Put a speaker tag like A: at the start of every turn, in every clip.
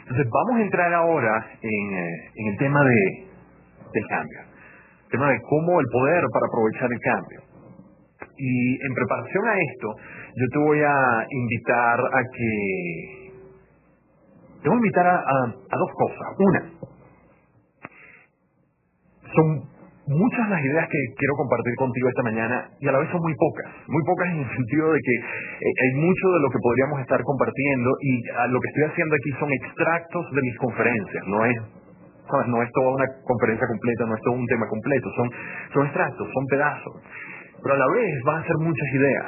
A: Entonces vamos a entrar ahora en el tema del cambio, el tema de cómo el poder para aprovechar el cambio. Y en preparación a esto, yo te voy a invitar a dos cosas. Una, son muchas las ideas que quiero compartir contigo esta mañana y a la vez son muy pocas en el sentido de que hay mucho de lo que podríamos estar compartiendo y lo que estoy haciendo aquí son extractos de mis conferencias, ¿sabes? No es toda una conferencia completa, no es todo un tema completo, son extractos, son pedazos, pero a la vez van a ser muchas ideas.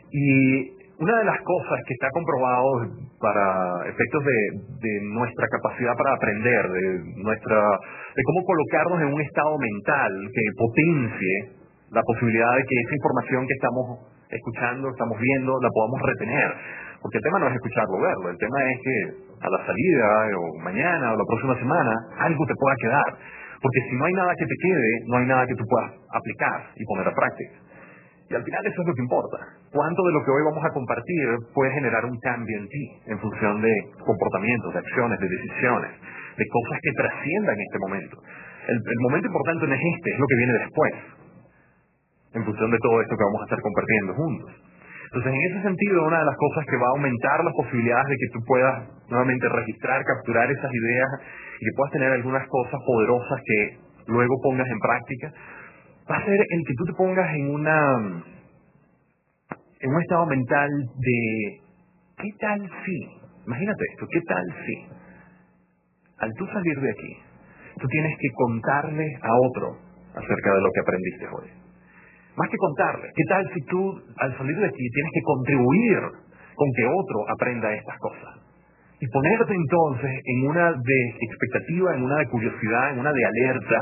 A: Y una de las cosas que está comprobado para efectos de nuestra capacidad para aprender, de cómo colocarnos en un estado mental que potencie la posibilidad de que esa información que estamos escuchando, estamos viendo, la podamos retener. Porque el tema no es escucharlo o verlo, el tema es que a la salida, o mañana, o la próxima semana, algo te pueda quedar. Porque si no hay nada que te quede, no hay nada que tú puedas aplicar y poner a práctica. Y al final eso es lo que importa. ¿Cuánto de lo que hoy vamos a compartir puede generar un cambio en ti en función de comportamientos, de acciones, de decisiones, de cosas que trasciendan este momento? El momento importante no es este, es lo que viene después, en función de todo esto que vamos a estar compartiendo juntos. Entonces, en ese sentido, una de las cosas que va a aumentar las posibilidades de que tú puedas nuevamente registrar, capturar esas ideas y que puedas tener algunas cosas poderosas que luego pongas en práctica, va a ser el que tú te pongas en un estado mental de ¿qué tal si? Imagínate esto, ¿qué tal si? Al tú salir de aquí, tú tienes que contarle a otro acerca de lo que aprendiste hoy. Más que contarle, ¿qué tal si tú al salir de aquí tienes que contribuir con que otro aprenda estas cosas? Y ponerte entonces en una de expectativa, en una de curiosidad, en una de alerta,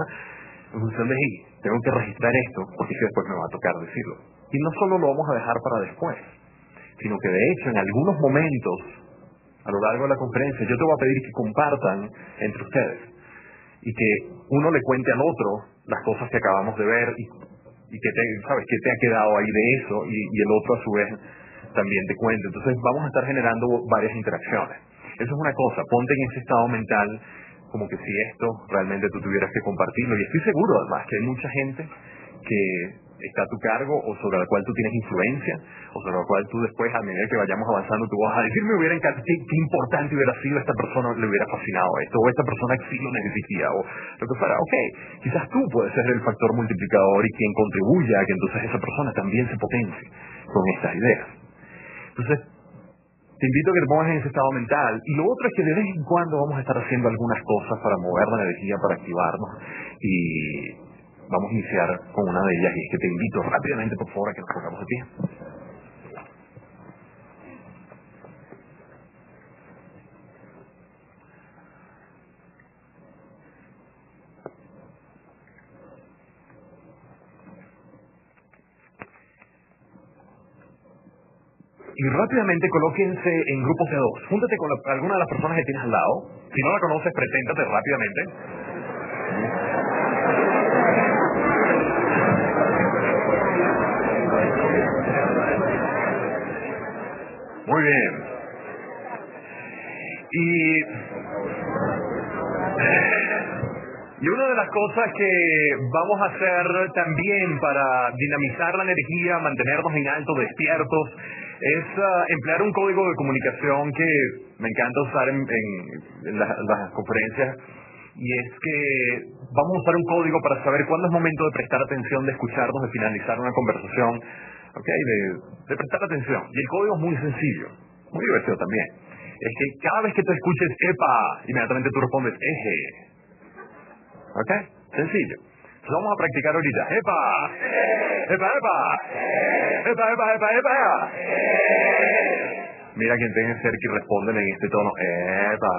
A: en función de, hey, tengo que registrar esto, porque después me va a tocar decirlo. Y no solo lo vamos a dejar para después, sino que de hecho en algunos momentos, a lo largo de la conferencia, yo te voy a pedir que compartan entre ustedes y que uno le cuente al otro las cosas que acabamos de ver y que sabes qué te ha quedado ahí de eso y el otro a su vez también te cuente. Entonces vamos a estar generando varias interacciones. Eso es una cosa, ponte en ese estado mental como que si esto realmente tú tuvieras que compartirlo. Y estoy seguro además que hay mucha gente que está a tu cargo o sobre la cual tú tienes influencia o sobre la cual tú después a medida que vayamos avanzando tú vas a decir me hubiera encantado, qué importante hubiera sido, esta persona le hubiera fascinado esto o esta persona sí lo necesitía o lo que fuera. Ok, quizás tú puedes ser el factor multiplicador y quien contribuya a que entonces esa persona también se potencie con estas ideas. Entonces te invito a que te pongas en ese estado mental. Y lo otro es que de vez en cuando vamos a estar haciendo algunas cosas para mover la energía, para activarnos. Y vamos a iniciar con una de ellas. Y es que te invito rápidamente, por favor, a que nos pongamos de pie. Y rápidamente colóquense en grupos de dos. Júntate con alguna de las personas que tienes al lado. Si no la conoces, preséntate rápidamente. Muy bien. Y una de las cosas que vamos a hacer también para dinamizar la energía, mantenernos en alto, despiertos, es emplear un código de comunicación que me encanta usar en las conferencias, y es que vamos a usar un código para saber cuándo es momento de prestar atención, de escucharnos, de finalizar una conversación, ¿okay? de prestar atención. Y el código es muy sencillo, muy divertido también. Es que cada vez que tú escuches ¡epa!, inmediatamente tú respondes ¡eje! ¿Ok? Sencillo. Entonces vamos a practicar ahorita. ¡Epa! ¡Epa, epa! ¡Epa, epa, epa, epa! Mira quién tenga cerca y responden en este tono. ¡Epa!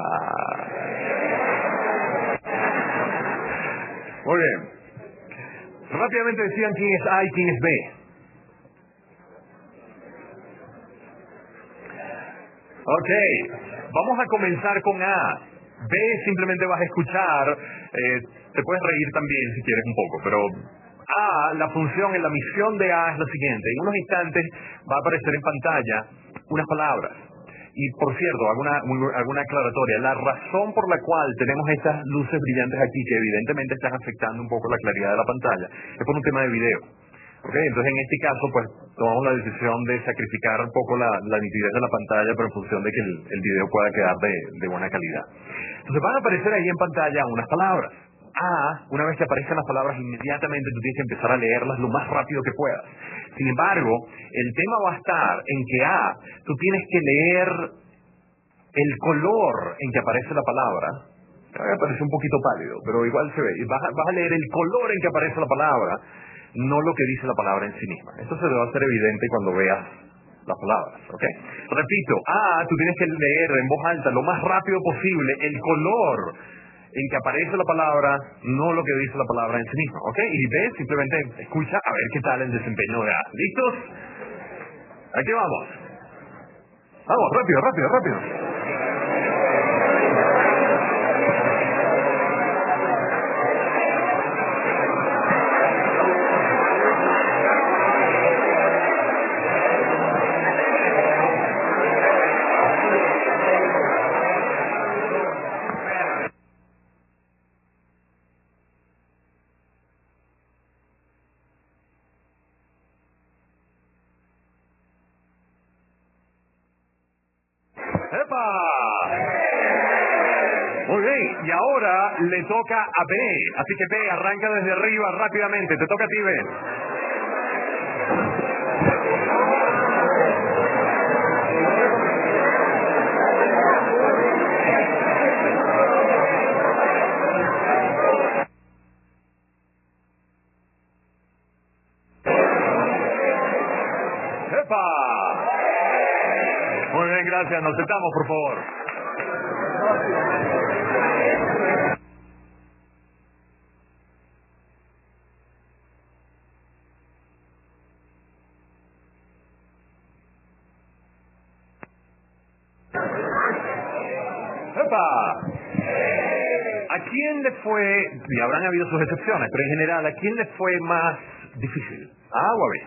A: Muy bien. Rápidamente decían quién es A y quién es B. Ok. Vamos a comenzar con A. B simplemente vas a escuchar, te puedes reír también si quieres un poco, pero A, la función, la misión de A es la siguiente. En unos instantes va a aparecer en pantalla unas palabras. Y por cierto, alguna aclaratoria. La razón por la cual tenemos estas luces brillantes aquí, que evidentemente están afectando un poco la claridad de la pantalla, es por un tema de video. ¿Okay? Entonces, en este caso, pues, tomamos la decisión de sacrificar un poco la nitidez de la pantalla, pero en función de que el video pueda quedar de buena calidad. Entonces, van a aparecer ahí en pantalla unas palabras. Una vez que aparezcan las palabras, inmediatamente tú tienes que empezar a leerlas lo más rápido que puedas. Sin embargo, el tema va a estar en que tú tienes que leer el color en que aparece la palabra. Me parece un poquito pálido, pero igual se ve. Vas a leer el color en que aparece la palabra, no lo que dice la palabra en sí misma. Esto se te va a hacer evidente cuando veas las palabras, ¿ok? Repito, tú tienes que leer en voz alta lo más rápido posible el color en que aparece la palabra, no lo que dice la palabra en sí misma, ¿ok? Y ve, simplemente escucha a ver qué tal el desempeño de A. ¿Listos? Aquí vamos. Vamos, rápido, rápido, rápido. Muy bien, y ahora le toca a B. Así que B, arranca desde arriba rápidamente. Te toca a ti, B. ¡Epa! Muy bien, gracias. Nos sentamos, por favor. ¿A quién le fue, y habrán habido sus excepciones, pero en general, ¿a quién le fue más difícil? ¿A o a B?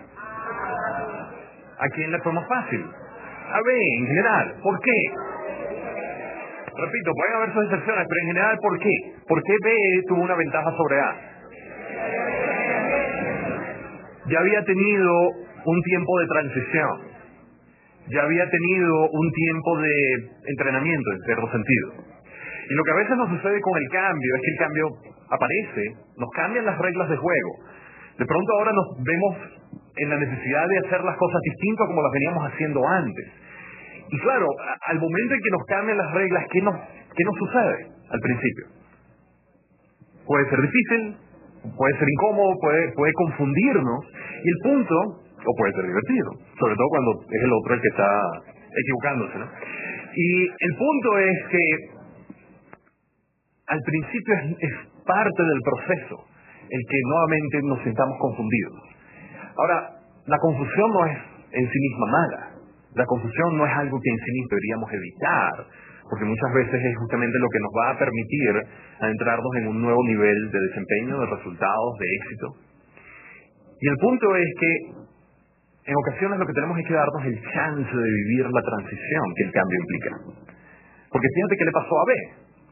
A: ¿A quién le fue más fácil? A B, en general. ¿Por qué? Repito, pueden haber sus excepciones, pero en general, ¿por qué? ¿Por qué B tuvo una ventaja sobre A? Ya había tenido un tiempo de transición. Ya había tenido un tiempo de entrenamiento, en cierto sentido. Y lo que a veces nos sucede con el cambio es que el cambio aparece, nos cambian las reglas de juego. De pronto ahora nos vemos en la necesidad de hacer las cosas distintas como las veníamos haciendo antes. Y claro, al momento en que nos cambian las reglas, ¿qué nos sucede al principio? Puede ser difícil, puede ser incómodo, puede confundirnos. Y el punto, o puede ser divertido, sobre todo cuando es el otro el que está equivocándose, ¿no? Y el punto es que al principio es parte del proceso el que nuevamente nos sintamos confundidos. Ahora, la confusión no es en sí misma mala. La confusión no es algo que en sí mismo deberíamos evitar, porque muchas veces es justamente lo que nos va a permitir adentrarnos en un nuevo nivel de desempeño, de resultados, de éxito. Y el punto es que en ocasiones lo que tenemos es que darnos el chance de vivir la transición que el cambio implica. Porque fíjate qué le pasó a B.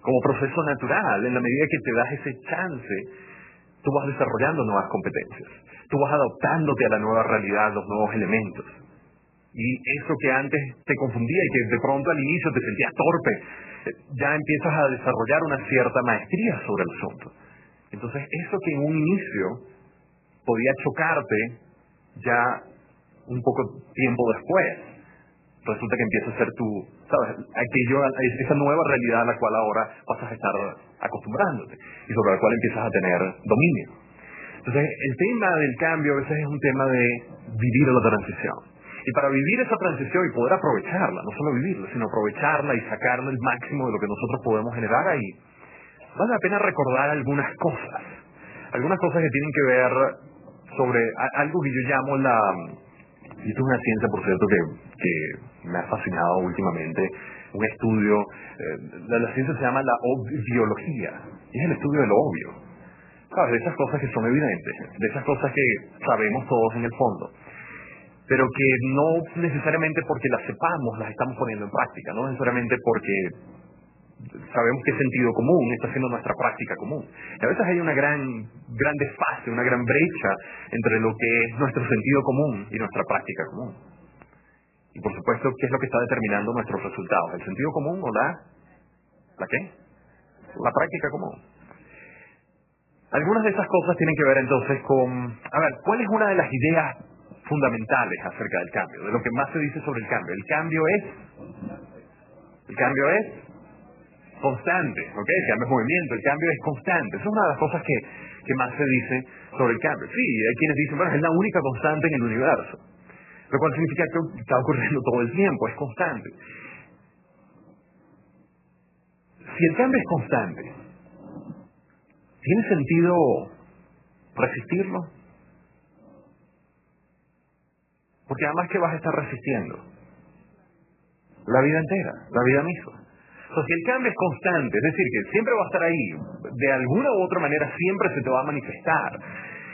A: Como proceso natural, en la medida que te das ese chance, tú vas desarrollando nuevas competencias. Tú vas adaptándote a la nueva realidad, los nuevos elementos. Y eso que antes te confundía y que de pronto al inicio te sentías torpe, ya empiezas a desarrollar una cierta maestría sobre el asunto. Entonces, eso que en un inicio podía chocarte, ya un poco tiempo después, resulta que empieza a ser esa nueva realidad a la cual ahora pasas a estar acostumbrándote y sobre la cual empiezas a tener dominio. Entonces, el tema del cambio a veces es un tema de vivir la transición. Y para vivir esa transición y poder aprovecharla, no solo vivirla, sino aprovecharla y sacarle el máximo de lo que nosotros podemos generar ahí, vale la pena recordar algunas cosas que tienen que ver sobre algo que yo llamo y esto es una ciencia, por cierto, que me ha fascinado últimamente, un estudio, la ciencia se llama la obviología, y es el estudio de lo obvio. ¿Sabes? De esas cosas que son evidentes, de esas cosas que sabemos todos en el fondo. pero que no necesariamente porque las sepamos las estamos poniendo en práctica, no necesariamente porque sabemos que sentido común está siendo nuestra práctica común. Y a veces hay una gran desfase, una gran brecha entre lo que es nuestro sentido común y nuestra práctica común. Y por supuesto, ¿qué es lo que está determinando nuestros resultados? ¿El sentido común o la qué? La práctica común. Algunas de esas cosas tienen que ver entonces con, a ver, ¿cuál es una de las ideas fundamentales acerca del cambio? De lo que más se dice sobre el cambio. El cambio es constante, ¿ok? El cambio es movimiento, el cambio es constante. Esa es una de las cosas que más se dice sobre el cambio. Sí, hay quienes dicen, bueno, es la única constante en el universo. Lo cual significa que está ocurriendo todo el tiempo, es constante. Si el cambio es constante, ¿tiene sentido resistirlo? Porque además, ¿qué vas a estar resistiendo? La vida entera, la vida misma. O sea, si el cambio es constante, es decir, que siempre va a estar ahí, de alguna u otra manera siempre se te va a manifestar,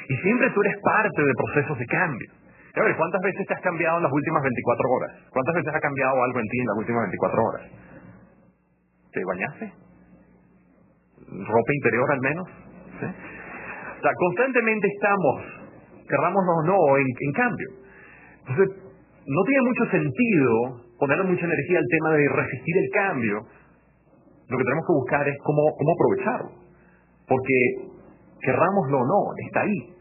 A: y siempre tú eres parte de procesos de cambio. A ver, ¿cuántas veces te has cambiado en las últimas 24 horas? ¿Cuántas veces ha cambiado algo en ti en las últimas 24 horas? ¿Te bañaste? ¿Ropa interior al menos? ¿Sí? O sea, constantemente estamos, querrámoslo o no, en cambio. Entonces, no tiene mucho sentido ponerle mucha energía al tema de resistir el cambio. Lo que tenemos que buscar es cómo aprovecharlo. Porque, querrámoslo o no, está ahí.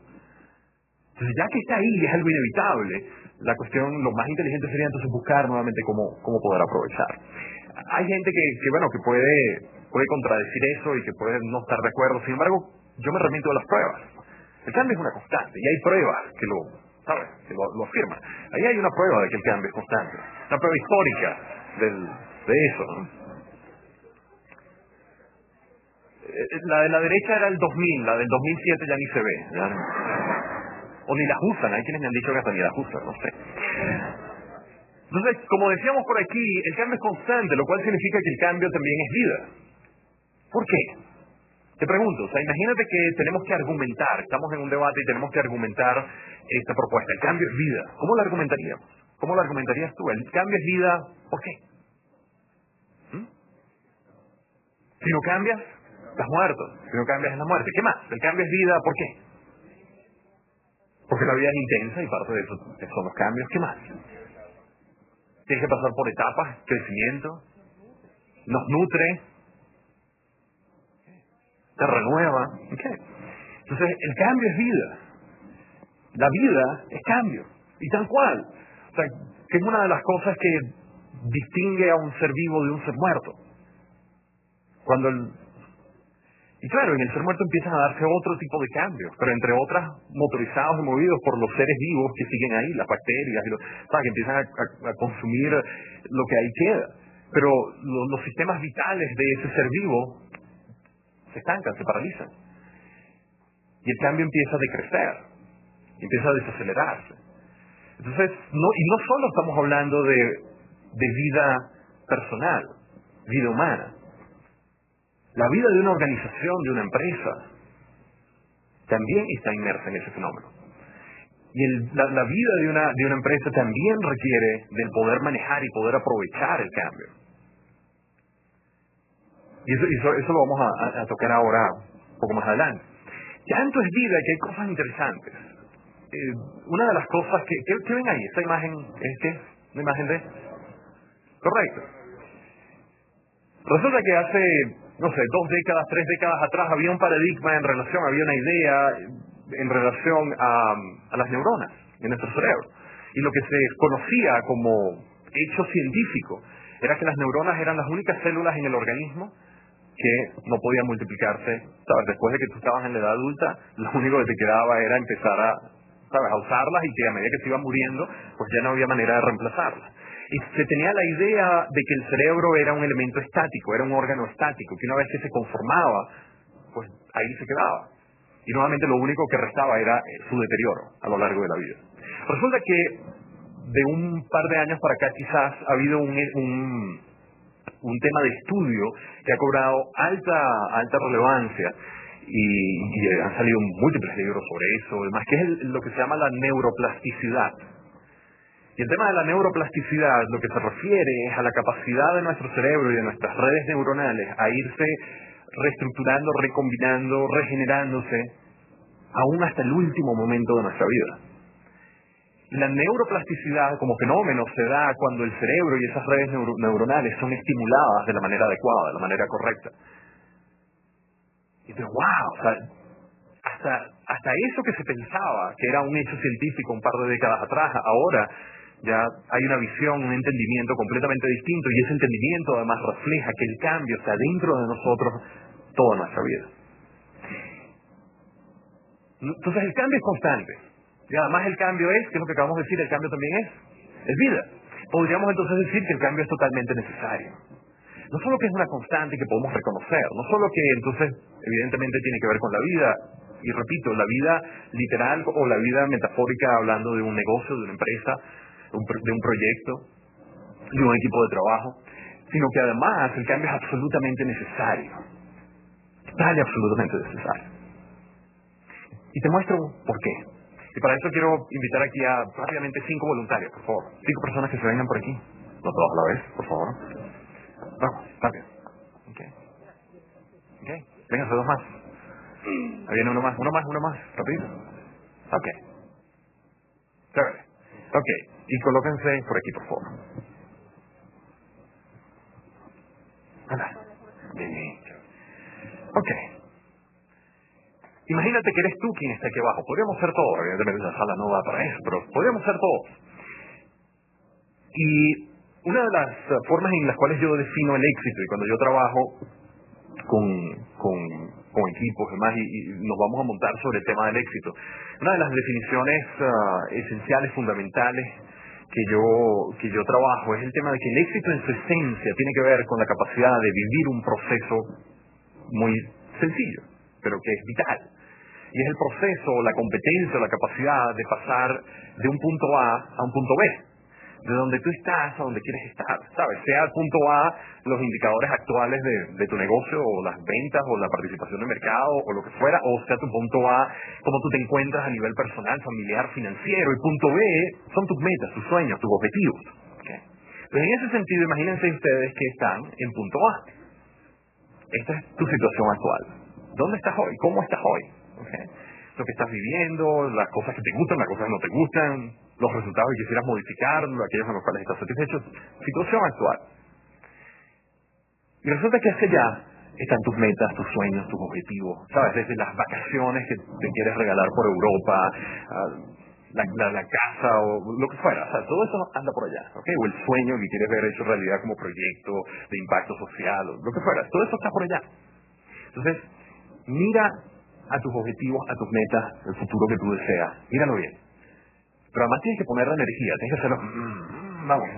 A: Entonces, ya que está ahí y es algo inevitable, la cuestión, lo más inteligente sería entonces buscar nuevamente cómo poder aprovechar. Hay gente que puede contradecir eso y que puede no estar de acuerdo. Sin embargo, yo me remito a las pruebas. El cambio es una constante y hay pruebas que lo afirman. Ahí hay una prueba de que el cambio es constante. Una prueba histórica de eso, ¿no? La de la derecha era el 2000, la del 2007 ya ni se ve. ¿Ya? O ni las usan, hay quienes me han dicho que hasta ni las usan, no sé. Entonces, como decíamos por aquí, el cambio es constante, lo cual significa que el cambio también es vida. ¿Por qué? Te pregunto, o sea, imagínate que tenemos que argumentar, estamos en un debate y tenemos que argumentar esta propuesta. El cambio es vida. ¿Cómo la argumentaríamos? ¿Cómo la argumentarías tú? El cambio es vida, ¿por qué? Si no cambias, estás muerto. Si no cambias, es la muerte. ¿Qué más? El cambio es vida, ¿por qué? Porque la vida es intensa y parte de eso son los cambios. ¿Qué más? Tienes que pasar por etapas, crecimiento, nos nutre, te renueva. ¿Okay? Entonces, el cambio es vida. La vida es cambio. Y tal cual. O sea, que es una de las cosas que distingue a un ser vivo de un ser muerto. Y claro, en el ser muerto empiezan a darse otro tipo de cambios, pero entre otras motorizados y movidos por los seres vivos que siguen ahí, las bacterias, que empiezan a consumir lo que ahí queda. Pero los sistemas vitales de ese ser vivo se estancan, se paralizan. Y el cambio empieza a decrecer, empieza a desacelerarse. Entonces, no solo estamos hablando de vida personal, vida humana. La vida de una organización, de una empresa, también está inmersa en ese fenómeno. Y la vida de una empresa también requiere del poder manejar y poder aprovechar el cambio. Y eso lo vamos a tocar ahora, un poco más adelante. Tanto es vida que hay cosas interesantes. Una de las cosas ¿qué ven ahí? ¿Esta imagen es qué? ¿Una imagen de? Correcto. Resulta que hace, no sé, 2 décadas, 3 décadas atrás había un paradigma había una idea en relación a las neuronas en nuestro cerebro. Y lo que se conocía como hecho científico era que las neuronas eran las únicas células en el organismo que no podían multiplicarse. ¿Sabes? Después de que tú estabas en la edad adulta, lo único que te quedaba era empezar a usarlas y que a medida que se iban muriendo, pues ya no había manera de reemplazarlas. Y se tenía la idea de que el cerebro era un elemento estático, era un órgano estático, que una vez que se conformaba, pues ahí se quedaba. Y nuevamente lo único que restaba era su deterioro a lo largo de la vida. Resulta que de un par de años para acá quizás ha habido un tema de estudio que ha cobrado alta relevancia y han salido múltiples libros sobre eso, además que es lo que se llama la neuroplasticidad. Y el tema de la neuroplasticidad lo que se refiere es a la capacidad de nuestro cerebro y de nuestras redes neuronales a irse reestructurando, recombinando, regenerándose, aún hasta el último momento de nuestra vida. Y la neuroplasticidad como fenómeno se da cuando el cerebro y esas redes neuronales son estimuladas de la manera adecuada, de la manera correcta. Y dices, wow, o sea, hasta eso que se pensaba que era un hecho científico un par de décadas atrás, ahora ya hay una visión, un entendimiento completamente distinto, y ese entendimiento además refleja que el cambio está dentro de nosotros toda nuestra vida. Entonces el cambio es constante. Y además el cambio es, que es lo que acabamos de decir, el cambio también es vida. Podríamos entonces decir que el cambio es totalmente necesario. No solo que es una constante que podemos reconocer, no solo que entonces evidentemente tiene que ver con la vida, y repito, la vida literal o la vida metafórica hablando de un negocio, de una empresa, de un proyecto, de un equipo de trabajo, sino que además el cambio es absolutamente necesario. Total y absolutamente necesario. Y te muestro por qué. Y para eso quiero invitar aquí a rápidamente 5 voluntarios, por favor. 5 personas que se vengan por aquí. No todos a la vez, por favor. Vamos, rápido. Ok. Vénganse 2 más. Ahí viene uno más, rapidito. Ok. Chévere. Ok. Y colóquense por aquí, por favor. Anda. Bien. Ok. Imagínate que eres tú quien está aquí abajo. Podríamos ser todos. Evidentemente la sala no va para eso, pero podríamos ser todos. Y una de las formas en las cuales yo defino el éxito, y cuando yo trabajo con equipos y demás, y nos vamos a montar sobre el tema del éxito, una de las definiciones esenciales, fundamentales que yo trabajo es el tema de que el éxito en su esencia tiene que ver con la capacidad de vivir un proceso muy sencillo, pero que es vital. Y es el proceso, la competencia, la capacidad de pasar de un punto A a un punto B, de donde tú estás a donde quieres estar, ¿sabes? Sea el punto A los indicadores actuales de tu negocio, o las ventas, o la participación de mercado, o lo que fuera, o sea tu punto A, cómo tú te encuentras a nivel personal, familiar, financiero, y punto B son tus metas, tus sueños, tus objetivos. ¿Okay? Entonces, en ese sentido, imagínense ustedes que están en punto A. Esta es tu situación actual. ¿Dónde estás hoy? ¿Cómo estás hoy? ¿Okay? Lo que estás viviendo, las cosas que te gustan, las cosas que no te gustan, los resultados que quisieras modificar, aquellos con los cuales estás satisfecho, situación actual. Y resulta que hacia allá están tus metas, tus sueños, tus objetivos, ¿sabes? Desde las vacaciones que te quieres regalar por Europa, la casa o lo que fuera, o sea, todo eso anda por allá, ¿ok? O el sueño que quieres ver hecho realidad como proyecto de impacto social, o lo que fuera, todo eso está por allá. Entonces, mira a tus objetivos, a tus metas, el futuro que tú deseas, míralo bien. Pero además tienes que poner la energía, tienes que hacerlo, vamos,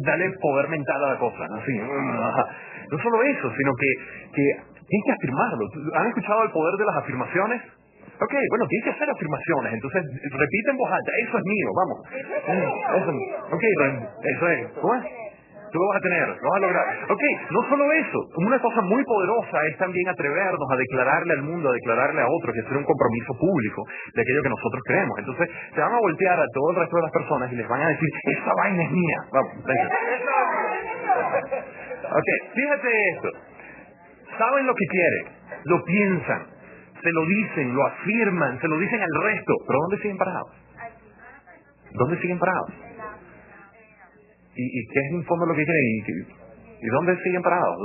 A: dale poder mental a la cosa, ¿no? Así, no solo eso, sino que tienes que afirmarlo. ¿Han escuchado el poder de las afirmaciones? Ok, bueno, tienes que hacer afirmaciones, entonces repite en voz alta, eso es mío, vamos. Eso es, ¿cómo es? Tú lo vas a tener, lo vas a lograr. Ok, no solo eso, una cosa muy poderosa es también atrevernos a declararle al mundo, a declararle a otros, y hacer un compromiso público de aquello que nosotros creemos. Entonces, se van a voltear a todo el resto de las personas y les van a decir, esa vaina es mía. Vamos, venga. Ok, fíjate esto. Saben lo que quieren, lo piensan, se lo dicen, lo afirman, se lo dicen al resto. ¿Pero dónde siguen parados? ¿Dónde siguen parados? ¿Y qué es en fondo lo que creen? ¿Y dónde siguen parados?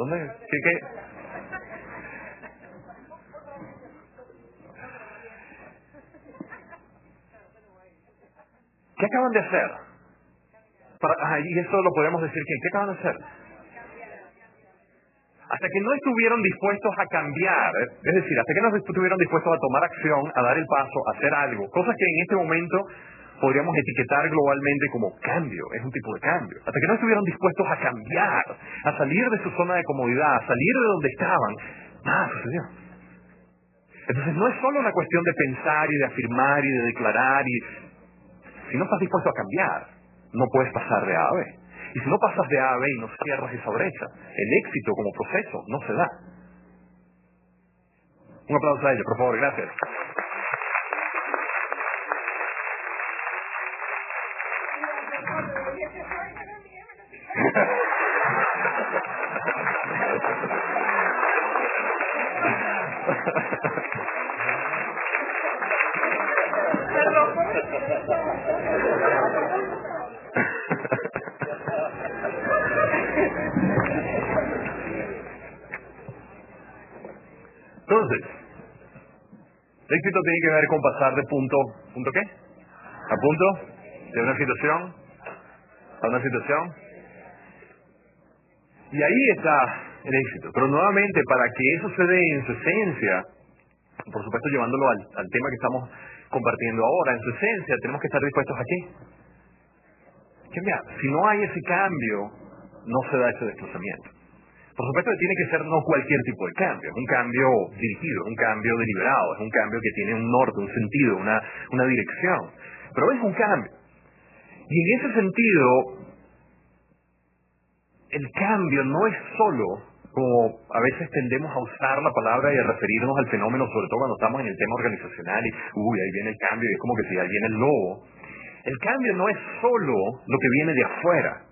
A: ¿Qué acaban de hacer? Y eso lo podemos decir, ¿qué acaban de hacer? Hasta que no estuvieron dispuestos a cambiar, es decir, hasta que no estuvieron dispuestos a tomar acción, a dar el paso, a hacer algo, cosas que en este momento podríamos etiquetar globalmente como cambio, es un tipo de cambio. Hasta que no estuvieron dispuestos a cambiar, a salir de su zona de comodidad, a salir de donde estaban, nada sucedió. Entonces no es solo una cuestión de pensar y de afirmar y de declarar, si no estás dispuesto a cambiar, no puedes pasar de A a B. Y si no pasas de A a B y no cierras esa brecha, el éxito como proceso no se da. Un aplauso a ellos, por favor, gracias. Entonces, el éxito tiene que ver con pasar de ¿punto qué? A punto de una situación a una situación. Y ahí está el éxito. Pero nuevamente, para que eso se dé en su esencia, por supuesto llevándolo al tema que estamos compartiendo ahora, en su esencia tenemos que estar dispuestos a qué? Cambiar. Si no hay ese cambio, no se da ese desplazamiento. Por supuesto que tiene que ser no cualquier tipo de cambio, es un cambio dirigido, es un cambio deliberado, es un cambio que tiene un norte, un sentido, una dirección. Pero es un cambio. Y en ese sentido, el cambio no es solo, como a veces tendemos a usar la palabra y a referirnos al fenómeno, sobre todo cuando estamos en el tema organizacional y, ahí viene el cambio y es como que si ahí viene el lobo. El cambio no es solo lo que viene de afuera,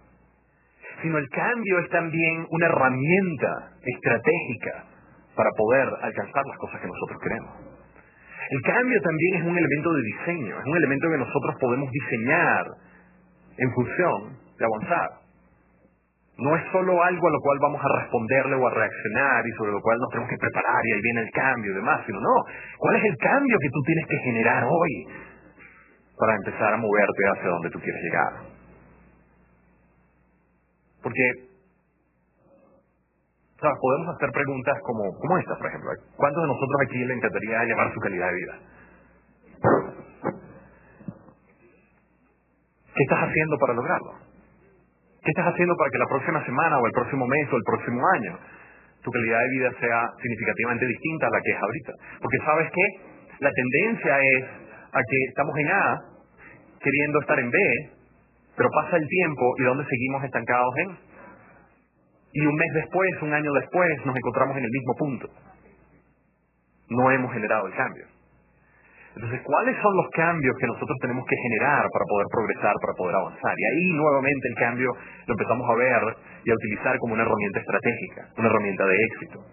A: sino el cambio es también una herramienta estratégica para poder alcanzar las cosas que nosotros queremos. El cambio también es un elemento de diseño, es un elemento que nosotros podemos diseñar en función de avanzar. No es solo algo a lo cual vamos a responderle o a reaccionar y sobre lo cual nos tenemos que preparar y ahí viene el cambio y demás, sino no. ¿Cuál es el cambio que tú tienes que generar hoy para empezar a moverte hacia donde tú quieres llegar? Porque, ¿sabes? Podemos hacer preguntas como esta, por ejemplo. ¿Cuántos de nosotros aquí le encantaría elevar su calidad de vida? ¿Qué estás haciendo para lograrlo? ¿Qué estás haciendo para que la próxima semana o el próximo mes o el próximo año tu calidad de vida sea significativamente distinta a la que es ahorita? Porque ¿sabes qué? La tendencia es a que estamos en A queriendo estar en B, pero pasa el tiempo y ¿dónde seguimos estancados en? Y un mes después, un año después, nos encontramos en el mismo punto. No hemos generado el cambio. Entonces, ¿cuáles son los cambios que nosotros tenemos que generar para poder progresar, para poder avanzar? Y ahí nuevamente el cambio lo empezamos a ver y a utilizar como una herramienta estratégica, una herramienta de éxito.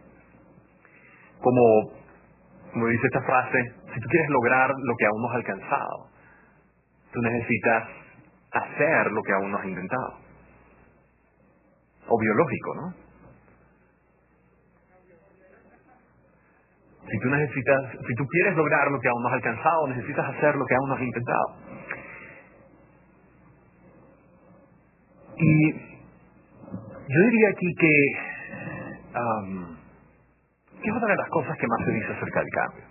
A: Como dice esta frase, si tú quieres lograr lo que aún no has alcanzado, tú necesitas hacer lo que aún no has intentado. O biológico, ¿no? Si tú quieres lograr lo que aún no has alcanzado, necesitas hacer lo que aún no has intentado. Y yo diría aquí que es otra de las cosas que más se dice acerca del cambio.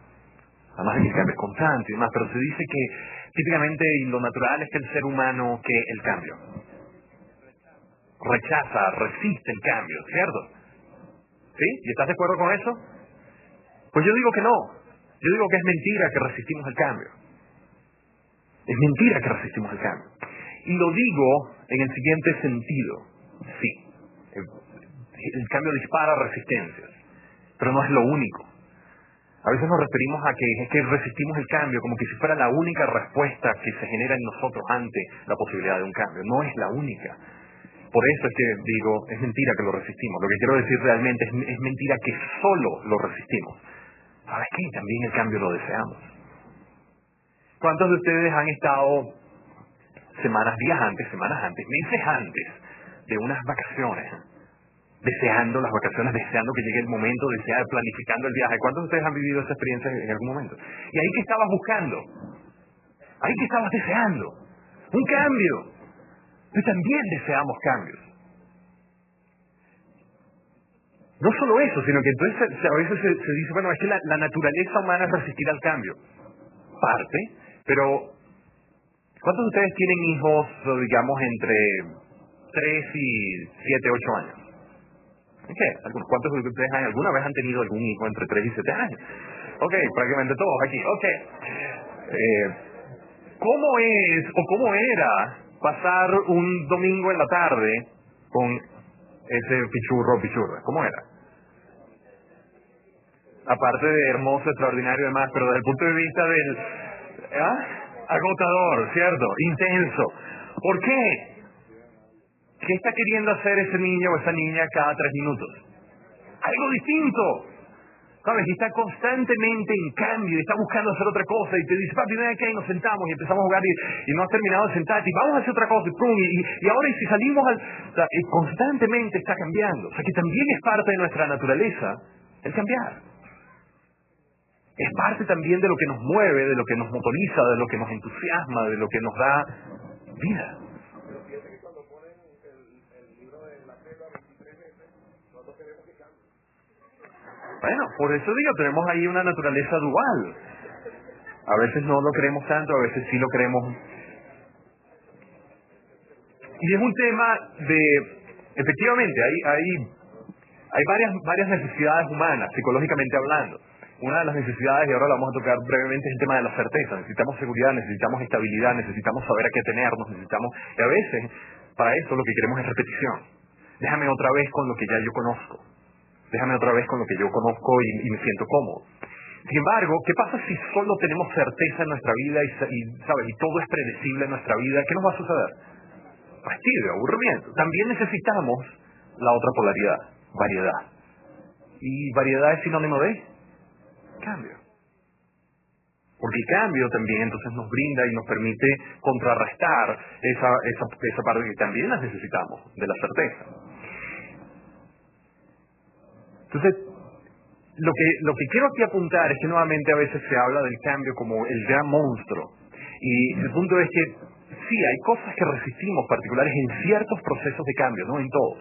A: Además de que el cambio es constante y demás, pero se dice que típicamente y lo natural es que el ser humano que el cambio rechaza, resiste el cambio, ¿cierto? ¿Sí? ¿Y estás de acuerdo con eso? Pues yo digo que no. Yo digo que es mentira que resistimos el cambio. Es mentira que resistimos el cambio. Y lo digo en el siguiente sentido. Sí, el cambio dispara resistencias, pero no es lo único. A veces nos referimos a que es que resistimos el cambio como que si fuera la única respuesta que se genera en nosotros ante la posibilidad de un cambio. No es la única. Por eso es que digo, es mentira que lo resistimos. Lo que quiero decir realmente es mentira que solo lo resistimos. ¿Sabes qué? También el cambio lo deseamos. ¿Cuántos de ustedes han estado días antes, semanas antes, meses antes de unas vacaciones, deseando las vacaciones, deseando que llegue el momento, planificando el viaje? ¿Cuántos de ustedes han vivido esa experiencia en algún momento? Y ahí que estabas buscando, ahí que estabas deseando, un cambio. Pero también deseamos cambios. No solo eso, sino que entonces a veces se dice, bueno, es que la naturaleza humana es resistir al cambio. Parte, pero ¿cuántos de ustedes tienen hijos, digamos, entre 3 y 7, 8 años? ¿Qué? ¿Cuántos de ustedes alguna vez han tenido algún hijo entre 3 y 7 años? Ok, prácticamente todos aquí. Ok. ¿Cómo es o cómo era pasar un domingo en la tarde con ese pichurro? ¿Cómo era? Aparte de hermoso, extraordinario y demás, pero desde el punto de vista del agotador, ¿cierto? Intenso. ¿Por qué? ¿Qué está queriendo hacer ese niño o esa niña cada 3 minutos? Algo distinto. ¿Sabes? Y está constantemente en cambio, y está buscando hacer otra cosa, y te dice, papi, ven acá, y nos sentamos, y empezamos a jugar, y no has terminado de sentarte, y vamos a hacer otra cosa, y pum, y ahora, y si salimos o sea, y constantemente está cambiando. O sea, que también es parte de nuestra naturaleza el cambiar. Es parte también de lo que nos mueve, de lo que nos motoriza, de lo que nos entusiasma, de lo que nos da vida. Bueno, por eso digo, tenemos ahí una naturaleza dual. A veces no lo creemos tanto, a veces sí lo creemos. Y es un tema efectivamente, hay varias necesidades humanas, psicológicamente hablando. Una de las necesidades, y ahora la vamos a tocar brevemente, es el tema de la certeza. Necesitamos seguridad, necesitamos estabilidad, necesitamos saber a qué tenernos, y a veces, para eso lo que queremos es repetición. Déjame otra vez con lo que ya yo conozco. Déjame otra vez con lo que yo conozco y me siento cómodo. Sin embargo, ¿qué pasa si solo tenemos certeza en nuestra vida ¿sabes? Y todo es predecible en nuestra vida? ¿Qué nos va a suceder? Fastidio, aburrimiento. También necesitamos la otra polaridad, variedad. Y variedad es sinónimo de cambio. Porque el cambio también entonces nos brinda y nos permite contrarrestar esa parte que también las necesitamos, de la certeza. Entonces, lo que quiero aquí apuntar es que nuevamente a veces se habla del cambio como el gran monstruo. Y el punto es que sí, hay cosas que resistimos particulares en ciertos procesos de cambio, no en todos.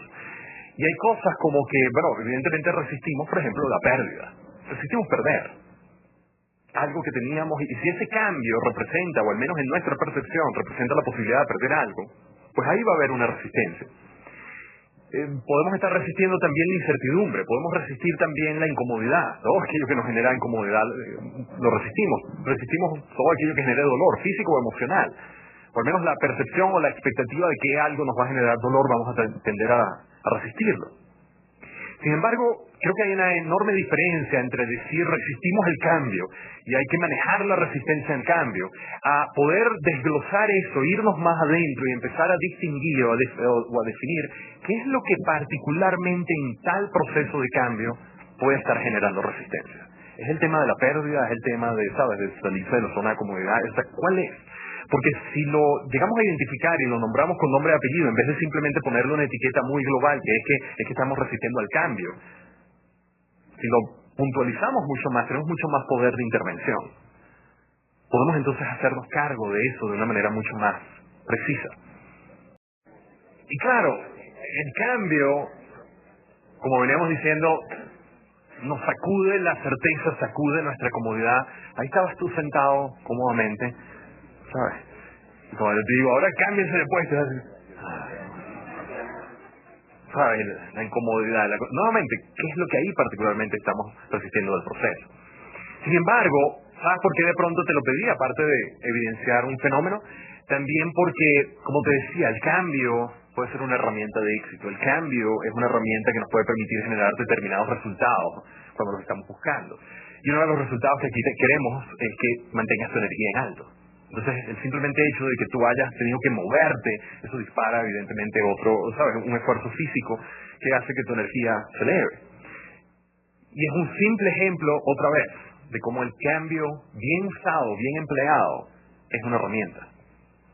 A: Y hay cosas como que, bueno, evidentemente resistimos, por ejemplo, la pérdida. Resistimos perder algo que teníamos, y si ese cambio representa, o al menos en nuestra percepción, representa la posibilidad de perder algo, pues ahí va a haber una resistencia. Podemos estar resistiendo también la incertidumbre, podemos resistir también la incomodidad, todo aquello que nos genera incomodidad, lo resistimos todo aquello que genere dolor, físico o emocional. Por lo menos la percepción o la expectativa de que algo nos va a generar dolor, vamos a tender a resistirlo. Sin embargo, creo que hay una enorme diferencia entre decir resistimos el cambio y hay que manejar la resistencia al cambio, a poder desglosar eso, irnos más adentro y empezar a distinguir o a definir qué es lo que particularmente en tal proceso de cambio puede estar generando resistencia. Es el tema de la pérdida, es el tema de, ¿sabes?, de salirse de la zona de comodidad. O sea, ¿cuál es? Porque si lo llegamos a identificar y lo nombramos con nombre y apellido, en vez de simplemente ponerle una etiqueta muy global, que es que estamos resistiendo al cambio, si lo puntualizamos mucho más, tenemos mucho más poder de intervención. Podemos entonces hacernos cargo de eso de una manera mucho más precisa. Y claro, el cambio, como veníamos diciendo, nos sacude la certeza, sacude nuestra comodidad. Ahí estabas tú sentado cómodamente, ¿sabes? Y como yo te digo, ahora cámbiense de puesto. ¿Sabes? La incomodidad. Nuevamente, ¿qué es lo que ahí particularmente estamos resistiendo del proceso? Sin embargo, ¿sabes por qué de pronto te lo pedí? Aparte de evidenciar un fenómeno, también porque, como te decía, el cambio puede ser una herramienta de éxito. El cambio es una herramienta que nos puede permitir generar determinados resultados cuando los estamos buscando. Y uno de los resultados que aquí queremos es que mantengas tu energía en alto. Entonces, el simplemente hecho de que tú hayas tenido que moverte, eso dispara evidentemente un esfuerzo físico que hace que tu energía se eleve. Y es un simple ejemplo, otra vez, de cómo el cambio bien usado, bien empleado, es una herramienta.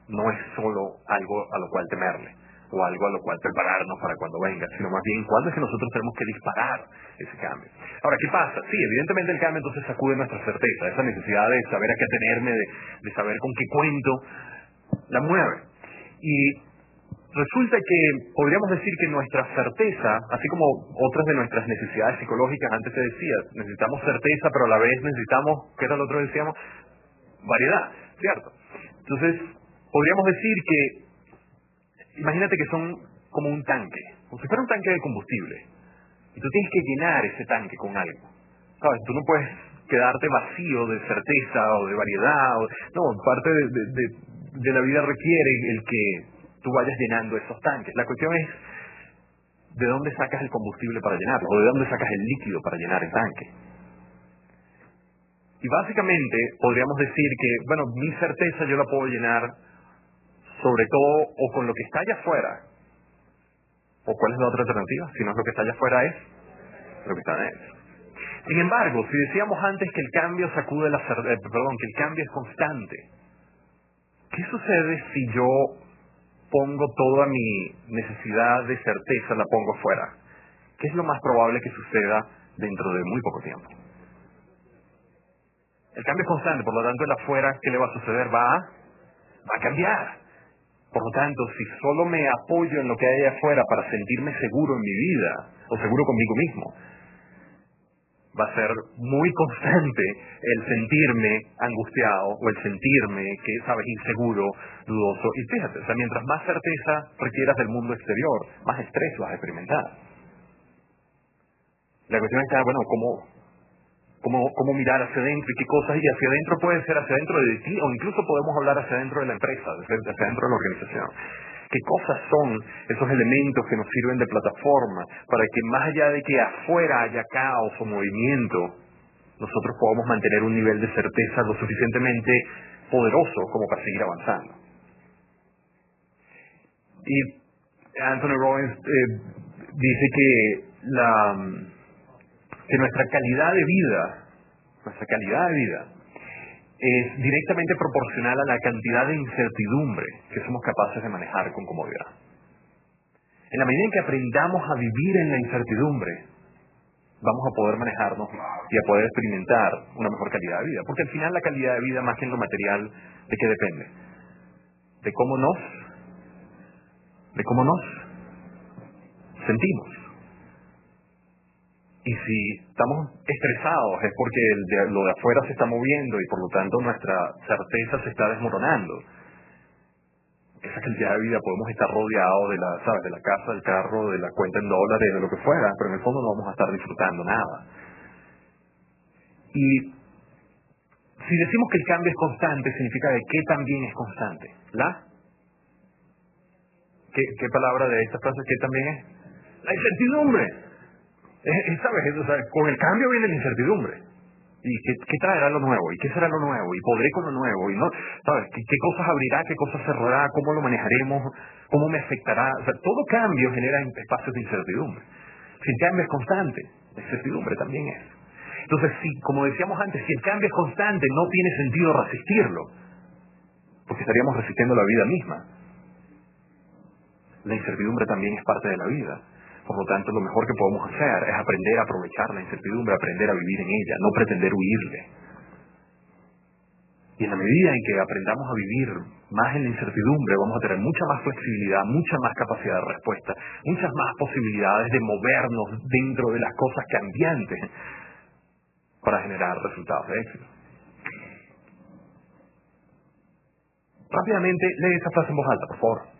A: No es solo algo a lo cual temerle, o algo a lo cual prepararnos para cuando venga, sino más bien cuándo es que nosotros tenemos que disparar ese cambio. Ahora, ¿qué pasa? Sí, evidentemente el cambio entonces sacude nuestra certeza, esa necesidad de saber a qué atenerme, de saber con qué cuento, la mueve. Y resulta que podríamos decir que nuestra certeza, así como otras de nuestras necesidades psicológicas, antes te decía, necesitamos certeza, pero a la vez necesitamos, ¿qué era lo otro que decíamos? Variedad, ¿cierto? Entonces, podríamos decir que imagínate que son como un tanque, como si fuera un tanque de combustible. Y tú tienes que llenar ese tanque con algo. ¿Sabes? Tú no puedes quedarte vacío de certeza o de variedad. No, parte de la vida requiere el que tú vayas llenando esos tanques. La cuestión es de dónde sacas el combustible para llenarlo, o de dónde sacas el líquido para llenar el tanque. Y básicamente podríamos decir que, bueno, mi certeza yo la puedo llenar sobre todo o con lo que está allá afuera, o cuál es la otra alternativa, si no es lo que está allá afuera es lo que está adentro. Sin embargo, si decíamos antes que el cambio sacude que el cambio es constante, ¿qué sucede si yo pongo toda mi necesidad de certeza, la pongo afuera? ¿Qué es lo más probable que suceda dentro de muy poco tiempo? El cambio es constante, por lo tanto el afuera, ¿qué le va a suceder? Va a cambiar. Por lo tanto, si solo me apoyo en lo que hay afuera para sentirme seguro en mi vida, o seguro conmigo mismo, va a ser muy constante el sentirme angustiado o el sentirme que, sabes, inseguro, dudoso. Y fíjate, o sea, mientras más certeza requieras del mundo exterior, más estrés vas a experimentar. La cuestión está, bueno, cómo mirar hacia adentro y qué cosas, y hacia adentro puede ser hacia adentro de ti, o incluso podemos hablar hacia adentro de la empresa, hacia adentro de la organización. ¿Qué cosas son esos elementos que nos sirven de plataforma para que más allá de que afuera haya caos o movimiento, nosotros podamos mantener un nivel de certeza lo suficientemente poderoso como para seguir avanzando? Y Anthony Robbins dice que nuestra calidad de vida es directamente proporcional a la cantidad de incertidumbre que somos capaces de manejar con comodidad. En la medida en que aprendamos a vivir en la incertidumbre, vamos a poder manejarnos y a poder experimentar una mejor calidad de vida. Porque al final la calidad de vida, más que en lo material, ¿de qué depende? De cómo nos sentimos. Y si estamos estresados es porque lo de afuera se está moviendo y por lo tanto nuestra certeza se está desmoronando. Esa calidad de vida podemos estar rodeados de la casa, del carro, de la cuenta en dólares, de lo que fuera, pero en el fondo no vamos a estar disfrutando nada. Y si decimos que el cambio es constante, significa que ¿qué también es constante? ¿Qué palabra de esta frase qué también es? La incertidumbre. ¿Sabes? O sea, con el cambio viene la incertidumbre. ¿Y qué traerá lo nuevo? ¿Y qué será lo nuevo? ¿Y podré con lo nuevo? ¿Y no? ¿Sabes? ¿Qué cosas abrirá? ¿Qué cosas cerrará? ¿Cómo lo manejaremos? ¿Cómo me afectará? O sea, todo cambio genera espacios de incertidumbre. Si el cambio es constante, la incertidumbre también es. Entonces, como decíamos antes, si el cambio es constante, no tiene sentido resistirlo, porque estaríamos resistiendo la vida misma. La incertidumbre también es parte de la vida. Por lo tanto, lo mejor que podemos hacer es aprender a aprovechar la incertidumbre, aprender a vivir en ella, no pretender huirle. Y en la medida en que aprendamos a vivir más en la incertidumbre, vamos a tener mucha más flexibilidad, mucha más capacidad de respuesta, muchas más posibilidades de movernos dentro de las cosas cambiantes para generar resultados de éxito. Rápidamente, lee esa frase en voz alta, por favor.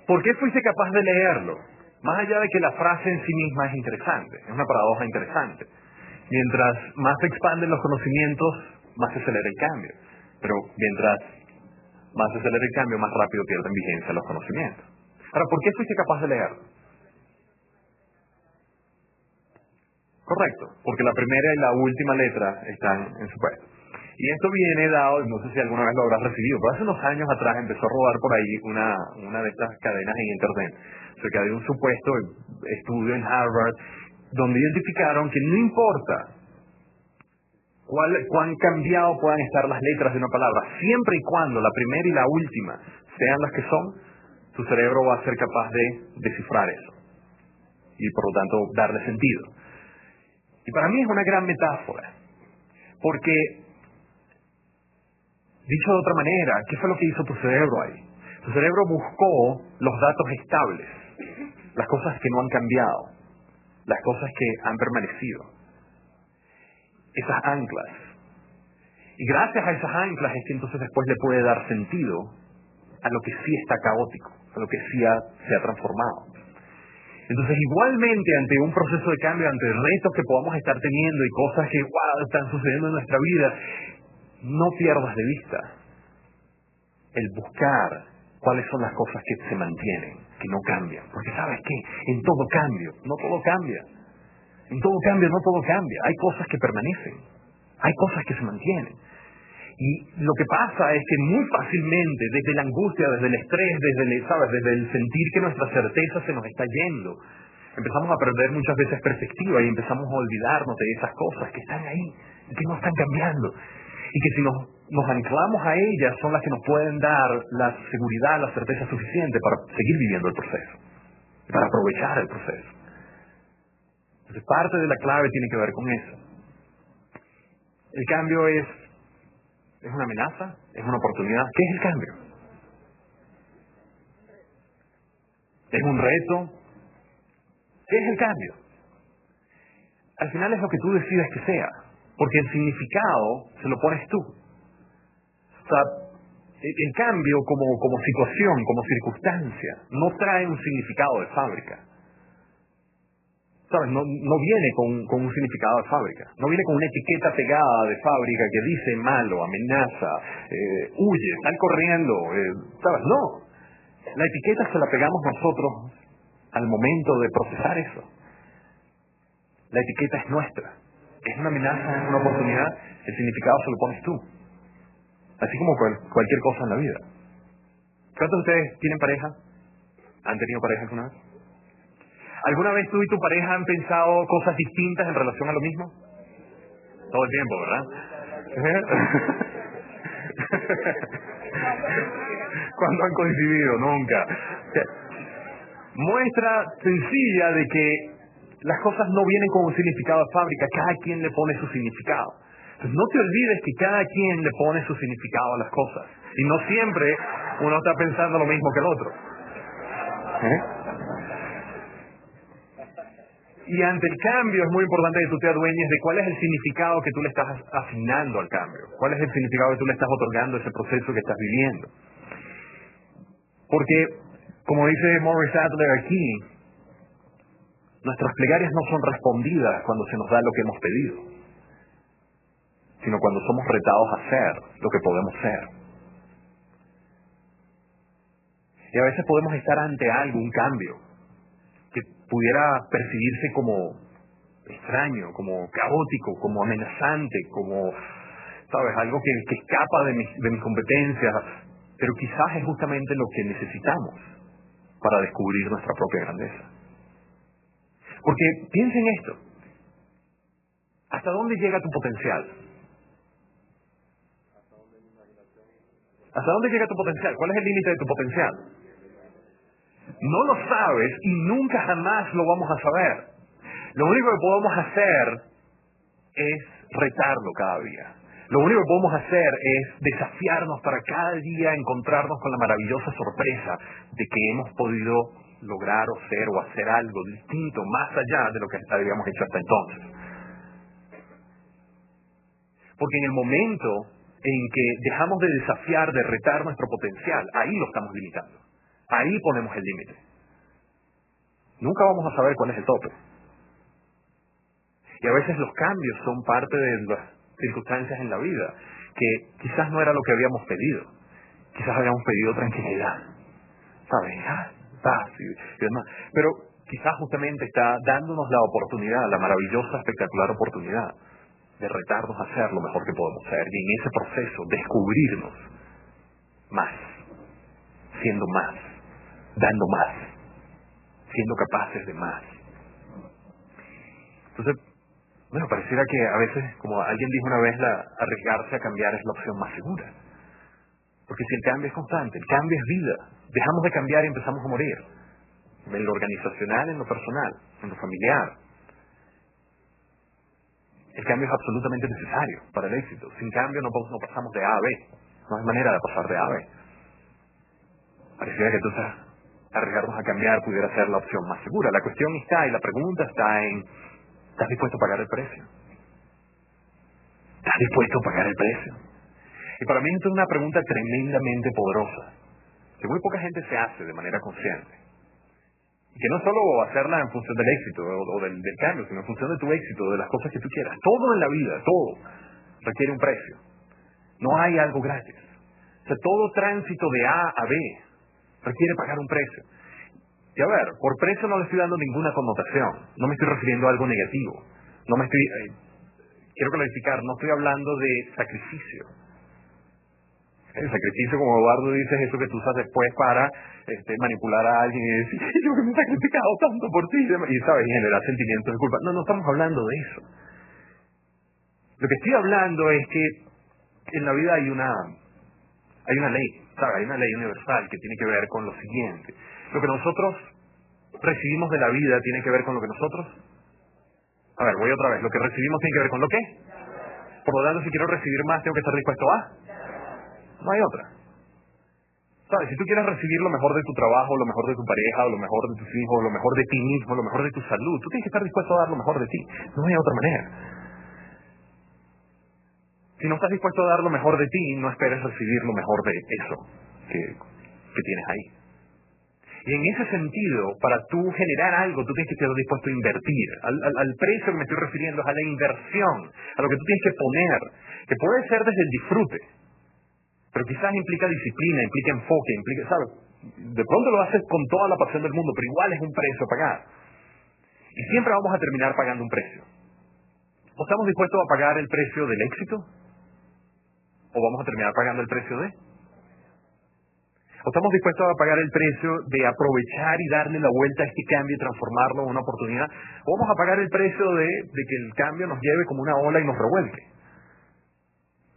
A: ¿Por qué fuiste capaz de leerlo? Más allá de que la frase en sí misma es interesante, es una paradoja interesante. Mientras más se expanden los conocimientos, más se acelera el cambio. Pero mientras más se acelera el cambio, más rápido pierden vigencia los conocimientos. Ahora, ¿por qué fuiste capaz de leerlo? Correcto, porque la primera y la última letra están en su puesto. Y esto viene dado, no sé si alguna vez lo habrás recibido, pero hace unos años atrás empezó a rodar por ahí una de estas cadenas en Internet, acerca de un supuesto estudio en Harvard, donde identificaron que no importa cuán cambiado puedan estar las letras de una palabra, siempre y cuando la primera y la última sean las que son, tu cerebro va a ser capaz de descifrar eso y por lo tanto darle sentido. Y para mí es una gran metáfora, porque dicho de otra manera, ¿qué fue lo que hizo tu cerebro ahí? Tu cerebro buscó los datos estables, las cosas que no han cambiado, las cosas que han permanecido, esas anclas. Y gracias a esas anclas es que entonces después le puede dar sentido a lo que sí está caótico, a lo que sí se ha transformado. Entonces, igualmente, ante un proceso de cambio, ante retos que podamos estar teniendo y cosas que están sucediendo en nuestra vida, no pierdas de vista el buscar cuáles son las cosas que se mantienen, que no cambian. Porque ¿sabes qué? En todo cambio, no todo cambia. En todo cambio, no todo cambia. Hay cosas que permanecen. Hay cosas que se mantienen. Y lo que pasa es que muy fácilmente, desde la angustia, desde el estrés, desde el sentir que nuestra certeza se nos está yendo, empezamos a perder muchas veces perspectiva y empezamos a olvidarnos de esas cosas que están ahí y que no están cambiando. Y que si nos anclamos a ellas son las que nos pueden dar la seguridad, la certeza suficiente para seguir viviendo el proceso, para aprovechar el proceso. Entonces parte de la clave tiene que ver con eso. El cambio es una amenaza, es una oportunidad. ¿Qué es el cambio? ¿Es un reto? ¿Qué es el cambio? Al final es lo que tú decides que sea, porque el significado se lo pones tú. O sea, el cambio como situación, como circunstancia, no trae un significado de fábrica. ¿Sabes? No viene con un significado de fábrica. No viene con una etiqueta pegada de fábrica que dice malo, amenaza, huye, sal corriendo. ¿Sabes? No. La etiqueta se la pegamos nosotros al momento de procesar eso. La etiqueta es nuestra. Es una amenaza, es una oportunidad. El significado se lo pones tú. Así como cualquier cosa en la vida. ¿Cuántos de ustedes tienen pareja? ¿Han tenido pareja alguna vez? ¿Alguna vez tú y tu pareja han pensado cosas distintas en relación a lo mismo? Todo el tiempo, ¿verdad? ¿Cuándo han coincidido? Nunca. Muestra sencilla de que las cosas no vienen con un significado de fábrica, cada quien le pone su significado. Entonces no te olvides que cada quien le pone su significado a las cosas. Y no siempre uno está pensando lo mismo que el otro. Y ante el cambio es muy importante que tú te adueñes de cuál es el significado que tú le estás asignando al cambio. Cuál es el significado que tú le estás otorgando a ese proceso que estás viviendo. Porque, como dice Morris Adler aquí, nuestras plegarias no son respondidas cuando se nos da lo que hemos pedido, sino cuando somos retados a ser lo que podemos ser. Y a veces podemos estar ante algo, un cambio, que pudiera percibirse como extraño, como caótico, como amenazante, como, ¿sabes? Algo que escapa de mis competencias, pero quizás es justamente lo que necesitamos para descubrir nuestra propia grandeza. Porque piensa en esto. ¿Hasta dónde llega tu potencial? ¿Hasta dónde llega tu potencial? ¿Cuál es el límite de tu potencial? No lo sabes y nunca jamás lo vamos a saber. Lo único que podemos hacer es retarlo cada día. Lo único que podemos hacer es desafiarnos para cada día encontrarnos con la maravillosa sorpresa de que hemos podido lograr o ser o hacer algo distinto, más allá de lo que habíamos hecho hasta entonces. Porque en el momento en que dejamos de desafiar, de retar nuestro potencial, ahí lo estamos limitando. Ahí ponemos el límite. Nunca vamos a saber cuál es el tope. Y a veces los cambios son parte de las circunstancias en la vida, que quizás no era lo que habíamos pedido. Quizás habíamos pedido tranquilidad, ¿sabes? Paz y demás. Pero quizás justamente está dándonos la oportunidad, la maravillosa, espectacular oportunidad de retarnos a ser lo mejor que podemos ser. Y en ese proceso descubrirnos más, siendo más, dando más, siendo capaces de más. Entonces, bueno, pareciera que a veces, como alguien dijo una vez, arriesgarse a cambiar es la opción más segura. Porque si el cambio es constante, el cambio es vida, dejamos de cambiar y empezamos a morir. En lo organizacional, en lo personal, en lo familiar. El cambio es absolutamente necesario para el éxito. Sin cambio no pasamos de A a B. No hay manera de pasar de A a B. Pareciera que entonces arriesgarnos a cambiar pudiera ser la opción más segura. La cuestión está, y la pregunta está en, ¿estás dispuesto a pagar el precio? ¿Estás dispuesto a pagar el precio? Y para mí esto es una pregunta tremendamente poderosa, que muy poca gente se hace de manera consciente. Y que no solo hacerla en función del éxito o del cambio, sino en función de tu éxito, de las cosas que tú quieras. Todo en la vida, todo, requiere un precio. No hay algo gratis. O sea, todo tránsito de A a B requiere pagar un precio. Y a ver, por precio no le estoy dando ninguna connotación. No me estoy refiriendo a algo negativo. No me estoy... quiero clarificar, no estoy hablando de sacrificio. El sacrificio, como Eduardo dice, es eso que tú usas después para manipular a alguien y decir, yo que me he sacrificado tanto por ti, y sabes, y generar sentimientos de culpa. No, no estamos hablando de eso. Lo que estoy hablando es que en la vida hay una ley, ¿sabes? Hay una ley universal que tiene que ver con lo siguiente. Lo que nosotros recibimos de la vida tiene que ver con lo que nosotros... A ver, voy otra vez. Lo que recibimos tiene que ver con lo qué. Por lo tanto, si quiero recibir más, tengo que estar dispuesto a... No hay otra. ¿Sabes? Si tú quieres recibir lo mejor de tu trabajo, lo mejor de tu pareja, lo mejor de tus hijos, lo mejor de ti mismo, lo mejor de tu salud, tú tienes que estar dispuesto a dar lo mejor de ti. No hay otra manera. Si no estás dispuesto a dar lo mejor de ti, no esperes recibir lo mejor de eso que tienes ahí. Y en ese sentido, para tú generar algo, tú tienes que estar dispuesto a invertir. Al precio que me estoy refiriendo es a la inversión, a lo que tú tienes que poner, que puede ser desde el disfrute, pero quizás implica disciplina, implica enfoque, implica, ¿sabes? De pronto lo haces con toda la pasión del mundo, pero igual es un precio a pagar. Y siempre vamos a terminar pagando un precio. ¿O estamos dispuestos a pagar el precio del éxito? ¿O vamos a terminar pagando el precio de? ¿O estamos dispuestos a pagar el precio de aprovechar y darle la vuelta a este cambio y transformarlo en una oportunidad? ¿O vamos a pagar el precio de que el cambio nos lleve como una ola y nos revuelque?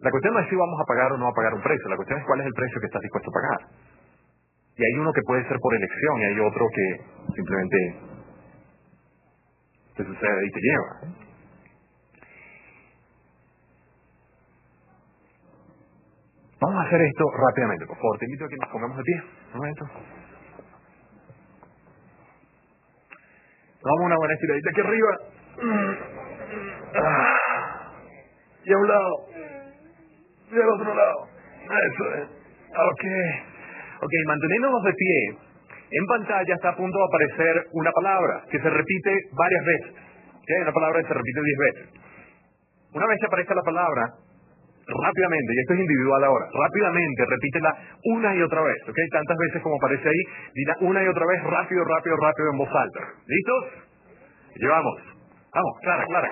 A: La cuestión no es si vamos a pagar o no a pagar un precio. La cuestión es cuál es el precio que estás dispuesto a pagar. Y hay uno que puede ser por elección y hay otro que simplemente te sucede y te lleva. Vamos a hacer esto rápidamente, por favor. Te invito a que nos pongamos de pie. Un momento. Vamos a una buena estiradita aquí arriba. Y a un lado. Y al otro lado. Eso es. Ok, manteniéndonos de pie. En pantalla está a punto de aparecer una palabra que se repite varias veces. ¿Okay? Una palabra que se repite 10 veces. Una vez que aparezca la palabra, rápidamente, y esto es individual ahora, rápidamente repítela una y otra vez, ¿ok? Tantas veces como aparece ahí, dila una y otra vez, rápido en voz alta. ¿Listos? Llevamos. Vamos, clara. ¿Cuál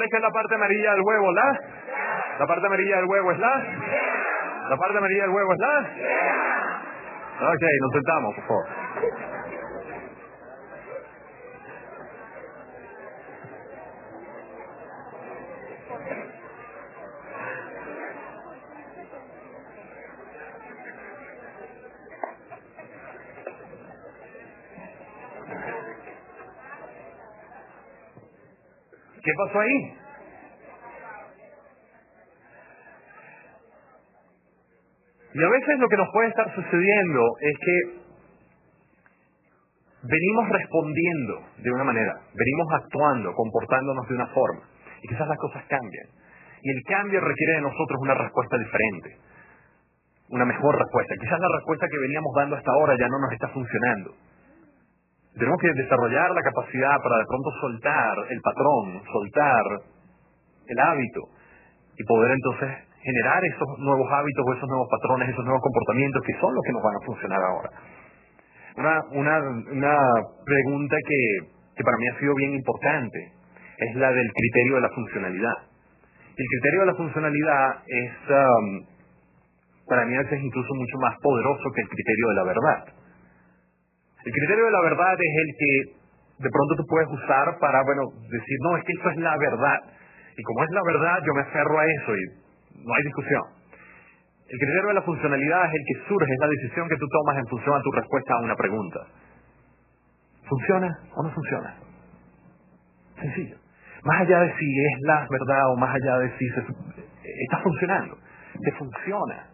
A: es la parte amarilla del huevo? La parte amarilla del huevo es la parte amarilla del huevo es Ok, nos sentamos, por favor. ¿Qué pasó ahí? Y a veces lo que nos puede estar sucediendo es que venimos respondiendo de una manera, venimos actuando, comportándonos de una forma, y quizás las cosas cambian. Y el cambio requiere de nosotros una respuesta diferente, una mejor respuesta. Quizás la respuesta que veníamos dando hasta ahora ya no nos está funcionando. Tenemos que desarrollar la capacidad para de pronto soltar el patrón, soltar el hábito y poder entonces generar esos nuevos hábitos o esos nuevos patrones, esos nuevos comportamientos que son los que nos van a funcionar ahora. Una pregunta que para mí ha sido bien importante es la del criterio de la funcionalidad. El criterio de la funcionalidad es, para mí a veces incluso mucho más poderoso que el criterio de la verdad. El criterio de la verdad es el que de pronto tú puedes usar para, decir, no, es que esto es la verdad. Y como es la verdad, yo me aferro a eso y no hay discusión. El criterio de la funcionalidad es el que surge, es la decisión que tú tomas en función a tu respuesta a una pregunta. ¿Funciona o no funciona? Sencillo. Más allá de si es la verdad o más allá de si está funcionando, te funciona.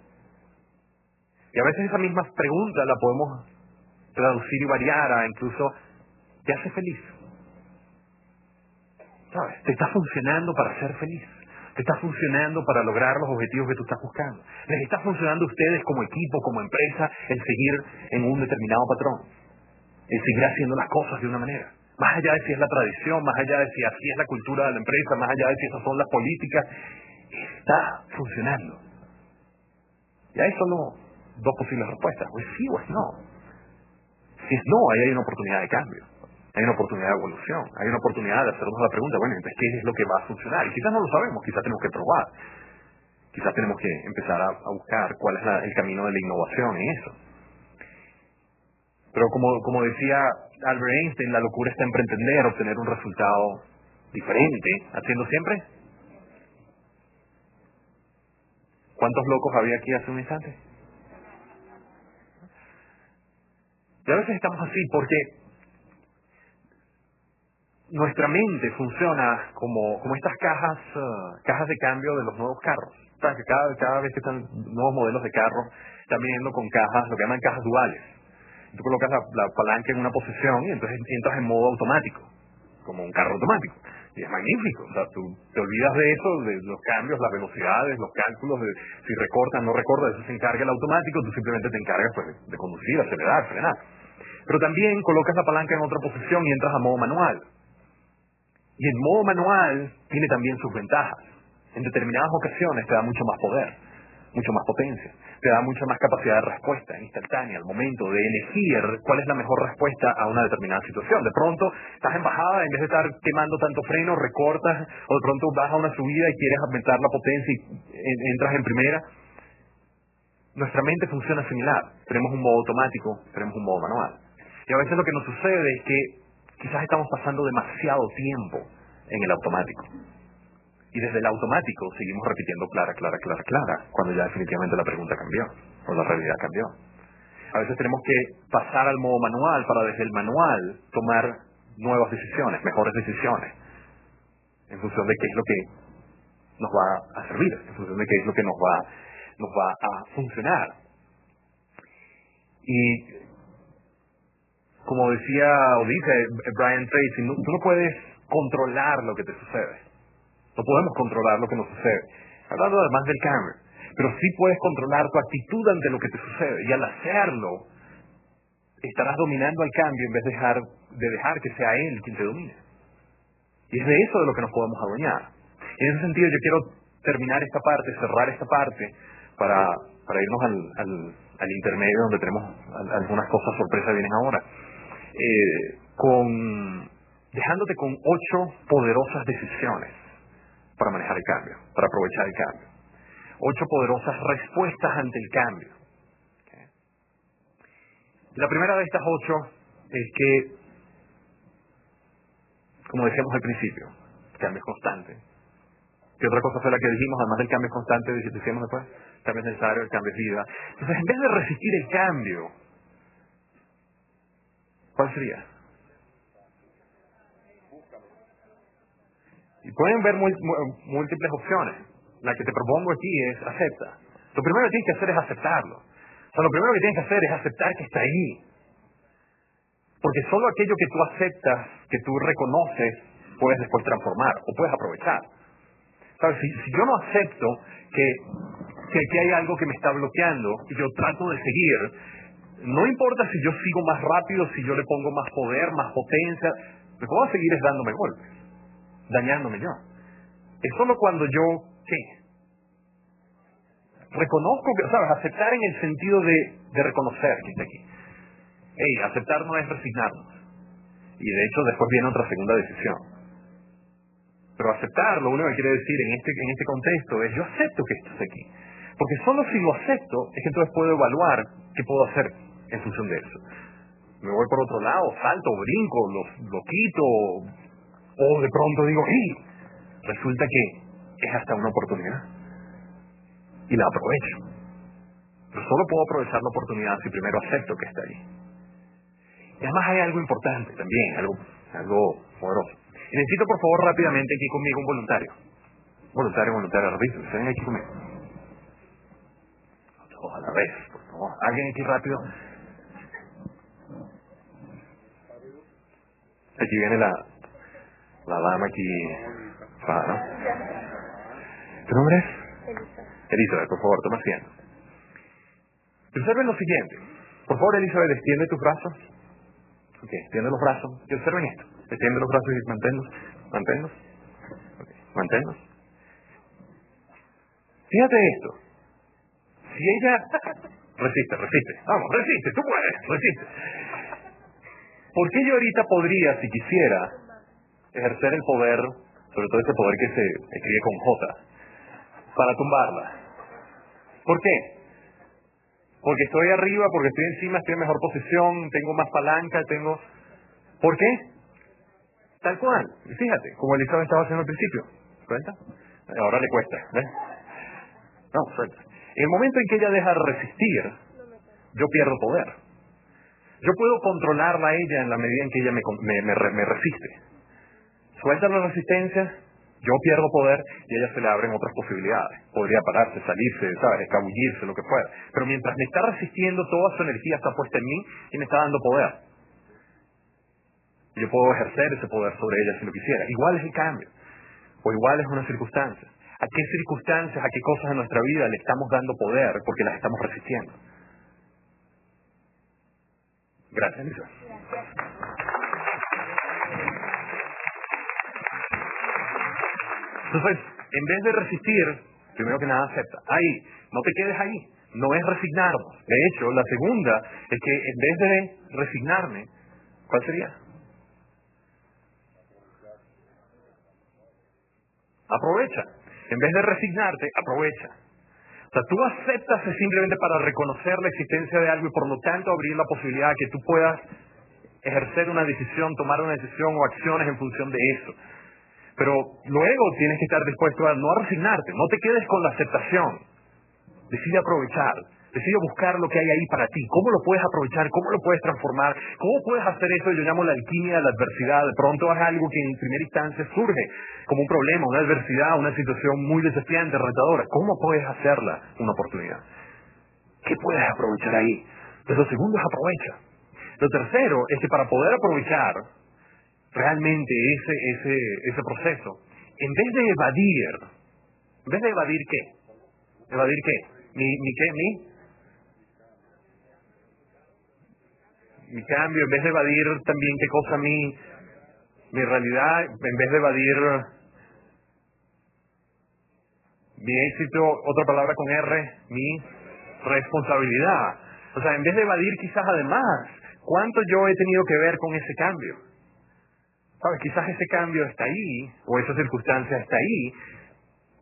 A: Y a veces esa misma pregunta la podemos traducir y variar a incluso, ¿te hace feliz? ¿Sabes? ¿Te está funcionando para ser feliz? ¿Te está funcionando para lograr los objetivos que tú estás buscando? ¿Les está funcionando a ustedes como equipo, como empresa, el seguir en un determinado patrón? El seguir haciendo las cosas de una manera. más allá de si es la tradición, más allá de si así es la cultura de la empresa, más allá de si esas son las políticas, está funcionando. Y hay solo dos posibles respuestas, o es sí o es no. Si es no, ahí hay una oportunidad de cambio, hay una oportunidad de evolución, hay una oportunidad de hacernos la pregunta, bueno, entonces, ¿qué es lo que va a funcionar? Y quizás no lo sabemos, quizás tenemos que probar, quizás tenemos que empezar a buscar cuál es el camino de la innovación en eso. Pero como decía Albert Einstein, la locura está en pretender obtener un resultado diferente, haciendo siempre. ¿Cuántos locos había aquí hace un instante? Y a veces estamos así porque nuestra mente funciona como estas cajas de cambio de los nuevos carros. O sea, que cada vez que están nuevos modelos de carros, están viniendo con cajas, lo que llaman cajas duales. Tú colocas la palanca en una posición y entonces entras en modo automático, como un carro automático. Y es magnífico. O sea, tú te olvidas de eso, de los cambios, las velocidades, los cálculos, de si recortas, no recortas, eso se encarga el automático, tú simplemente te encargas pues, de conducir, acelerar, frenar. Pero también colocas la palanca en otra posición y entras a modo manual. Y el modo manual tiene también sus ventajas. En determinadas ocasiones te da mucho más poder, mucho más potencia, te da mucha más capacidad de respuesta instantánea al momento de elegir cuál es la mejor respuesta a una determinada situación. De pronto estás en bajada, en vez de estar quemando tanto freno, recortas, o de pronto vas a una subida y quieres aumentar la potencia y entras en primera. Nuestra mente funciona similar. Tenemos un modo automático, tenemos un modo manual. Y a veces lo que nos sucede es que quizás estamos pasando demasiado tiempo en el automático. Y desde el automático seguimos repitiendo clara, cuando ya definitivamente la pregunta cambió, o la realidad cambió. A veces tenemos que pasar al modo manual para desde el manual tomar nuevas decisiones, mejores decisiones, en función de qué es lo que nos va a servir, en función de qué es lo que nos va a funcionar. Y como decía o dice Brian Tracy, tú no puedes controlar lo que te sucede. No podemos controlar lo que nos sucede. Hablando además del cambio. Pero sí puedes controlar tu actitud ante lo que te sucede. Y al hacerlo, estarás dominando al cambio en vez de dejar que sea él quien te domine. Y es de eso de lo que nos podemos adueñar. En ese sentido, yo quiero terminar esta parte, cerrar esta parte, para irnos al intermedio donde tenemos algunas cosas sorpresas vienen ahora. Dejándote con 8 poderosas decisiones para manejar el cambio, para aprovechar el cambio. 8 poderosas respuestas ante el cambio. ¿Okay? La primera de estas 8 es que, como decíamos al principio, el cambio es constante. ¿Qué otra cosa fue la que dijimos, además del cambio es constante, decíamos después? El cambio es necesario, el cambio es vida. Entonces, en vez de resistir el cambio, ¿cuál sería? Y pueden ver múltiples opciones. La que te propongo aquí es acepta. Lo primero que tienes que hacer es aceptarlo. O sea, lo primero que tienes que hacer es aceptar que está ahí. Porque solo aquello que tú aceptas, que tú reconoces, puedes después transformar o puedes aprovechar. ¿Sabes? Si yo no acepto que aquí hay algo que me está bloqueando y yo trato de seguir, no importa si yo sigo más rápido, si yo le pongo más poder, más potencia, lo que voy a seguir es dándome golpes, dañándome yo. Es solo cuando yo, ¿qué? Reconozco que, ¿sabes? Aceptar en el sentido de reconocer que está aquí. Aceptar no es resignarnos. Y de hecho después viene otra segunda decisión. Pero aceptar, lo único que quiere decir en este contexto es yo acepto que esto esté aquí. Porque solo si lo acepto es que entonces puedo evaluar qué puedo hacer en función de eso. Me voy por otro lado, salto, brinco, lo quito, o de pronto digo, resulta que es hasta una oportunidad. Y la aprovecho. Pero solo puedo aprovechar la oportunidad si primero acepto que está ahí. Y además hay algo importante también, algo poderoso. Y necesito por favor rápidamente aquí conmigo un voluntario. Voluntario, rápido. ¿Ven aquí conmigo? Todos a la vez, por favor. ¿Alguien aquí rápido? Aquí viene la dama aquí. ¿No? ¿Tu nombre es? Elizabeth, por favor, toma asiento. Observen lo siguiente. Por favor, Elizabeth, extiende tus brazos. Ok, extiende los brazos y observen esto. Extiende los brazos y manténlos. Manténlos. Okay. Manténlos. Fíjate esto. Si ella... Resiste. Vamos, resiste, tú puedes, resiste. ¿Por qué yo ahorita podría, si quisiera, ejercer el poder, sobre todo ese poder que se escribe con J, para tumbarla? ¿Por qué? Porque estoy arriba, porque estoy encima, estoy en mejor posición, tengo más palanca, tengo... ¿Por qué? Tal cual. Y fíjate, como Elizabeth estaba haciendo al principio. ¿Cuenta? Ahora le cuesta, ¿ves? No, suelta. En el momento en que ella deja de resistir, yo pierdo poder. Yo puedo controlarla a ella en la medida en que ella me resiste. Suelta la resistencia, yo pierdo poder y a ella se le abren otras posibilidades. Podría pararse, salirse, ¿sabes? Escabullirse, lo que fuera. Pero mientras me está resistiendo, toda su energía está puesta en mí y me está dando poder. Yo puedo ejercer ese poder sobre ella si lo quisiera. Igual es el cambio. O igual es una circunstancia. ¿A qué circunstancias, a qué cosas en nuestra vida le estamos dando poder porque las estamos resistiendo? Gracias, Lisa. Entonces, en vez de resistir, primero que nada acepta. Ahí, no te quedes ahí. No es resignarnos. De hecho, la segunda es que en vez de resignarme, ¿cuál sería? Aprovecha. En vez de resignarte, aprovecha. O sea, tú aceptas simplemente para reconocer la existencia de algo y por lo tanto abrir la posibilidad de que tú puedas ejercer una decisión, tomar una decisión o acciones en función de eso. Pero luego tienes que estar dispuesto a no resignarte, no te quedes con la aceptación. Decide aprovechar, decide buscar lo que hay ahí para ti. ¿Cómo lo puedes aprovechar? ¿Cómo lo puedes transformar? ¿Cómo puedes hacer eso? Yo llamo la alquimia de la adversidad. De pronto haz algo que en primera instancia surge como un problema, una adversidad, una situación muy desafiante, retadora. ¿Cómo puedes hacerla una oportunidad? ¿Qué puedes aprovechar ahí? Entonces, lo segundo es aprovecha. Lo tercero es que para poder aprovechar realmente ese proceso, en vez de evadir ¿qué? ¿Evadir qué? ¿Mi qué? Mi cambio, en vez de evadir también qué cosa mi realidad, en vez de evadir mi éxito, otra palabra con R, mi responsabilidad. O sea, en vez de evadir quizás además, ¿cuánto yo he tenido que ver con ese cambio? ¿Sabes? Quizás ese cambio está ahí, o esa circunstancia está ahí,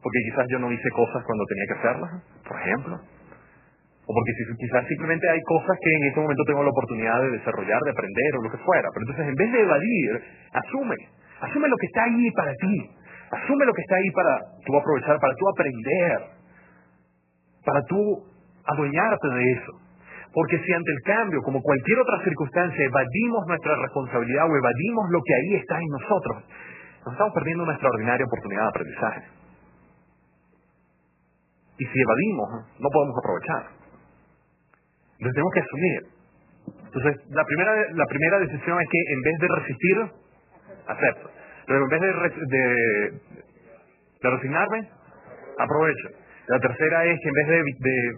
A: porque quizás yo no hice cosas cuando tenía que hacerlas, por ejemplo. O porque quizás simplemente hay cosas que en este momento tengo la oportunidad de desarrollar, de aprender o lo que fuera. Pero entonces en vez de evadir, asume lo que está ahí para ti. Asume lo que está ahí para tú aprovechar, para tú aprender, para tú adueñarte de eso. Porque si ante el cambio, como cualquier otra circunstancia, evadimos nuestra responsabilidad o evadimos lo que ahí está en nosotros, nos estamos perdiendo una extraordinaria oportunidad de aprendizaje. Y si evadimos, no podemos aprovechar. Entonces tenemos que asumir. Entonces, la primera decisión es que en vez de resistir, acepto. Luego, en vez de resignarme, aprovecho. La tercera es que en vez de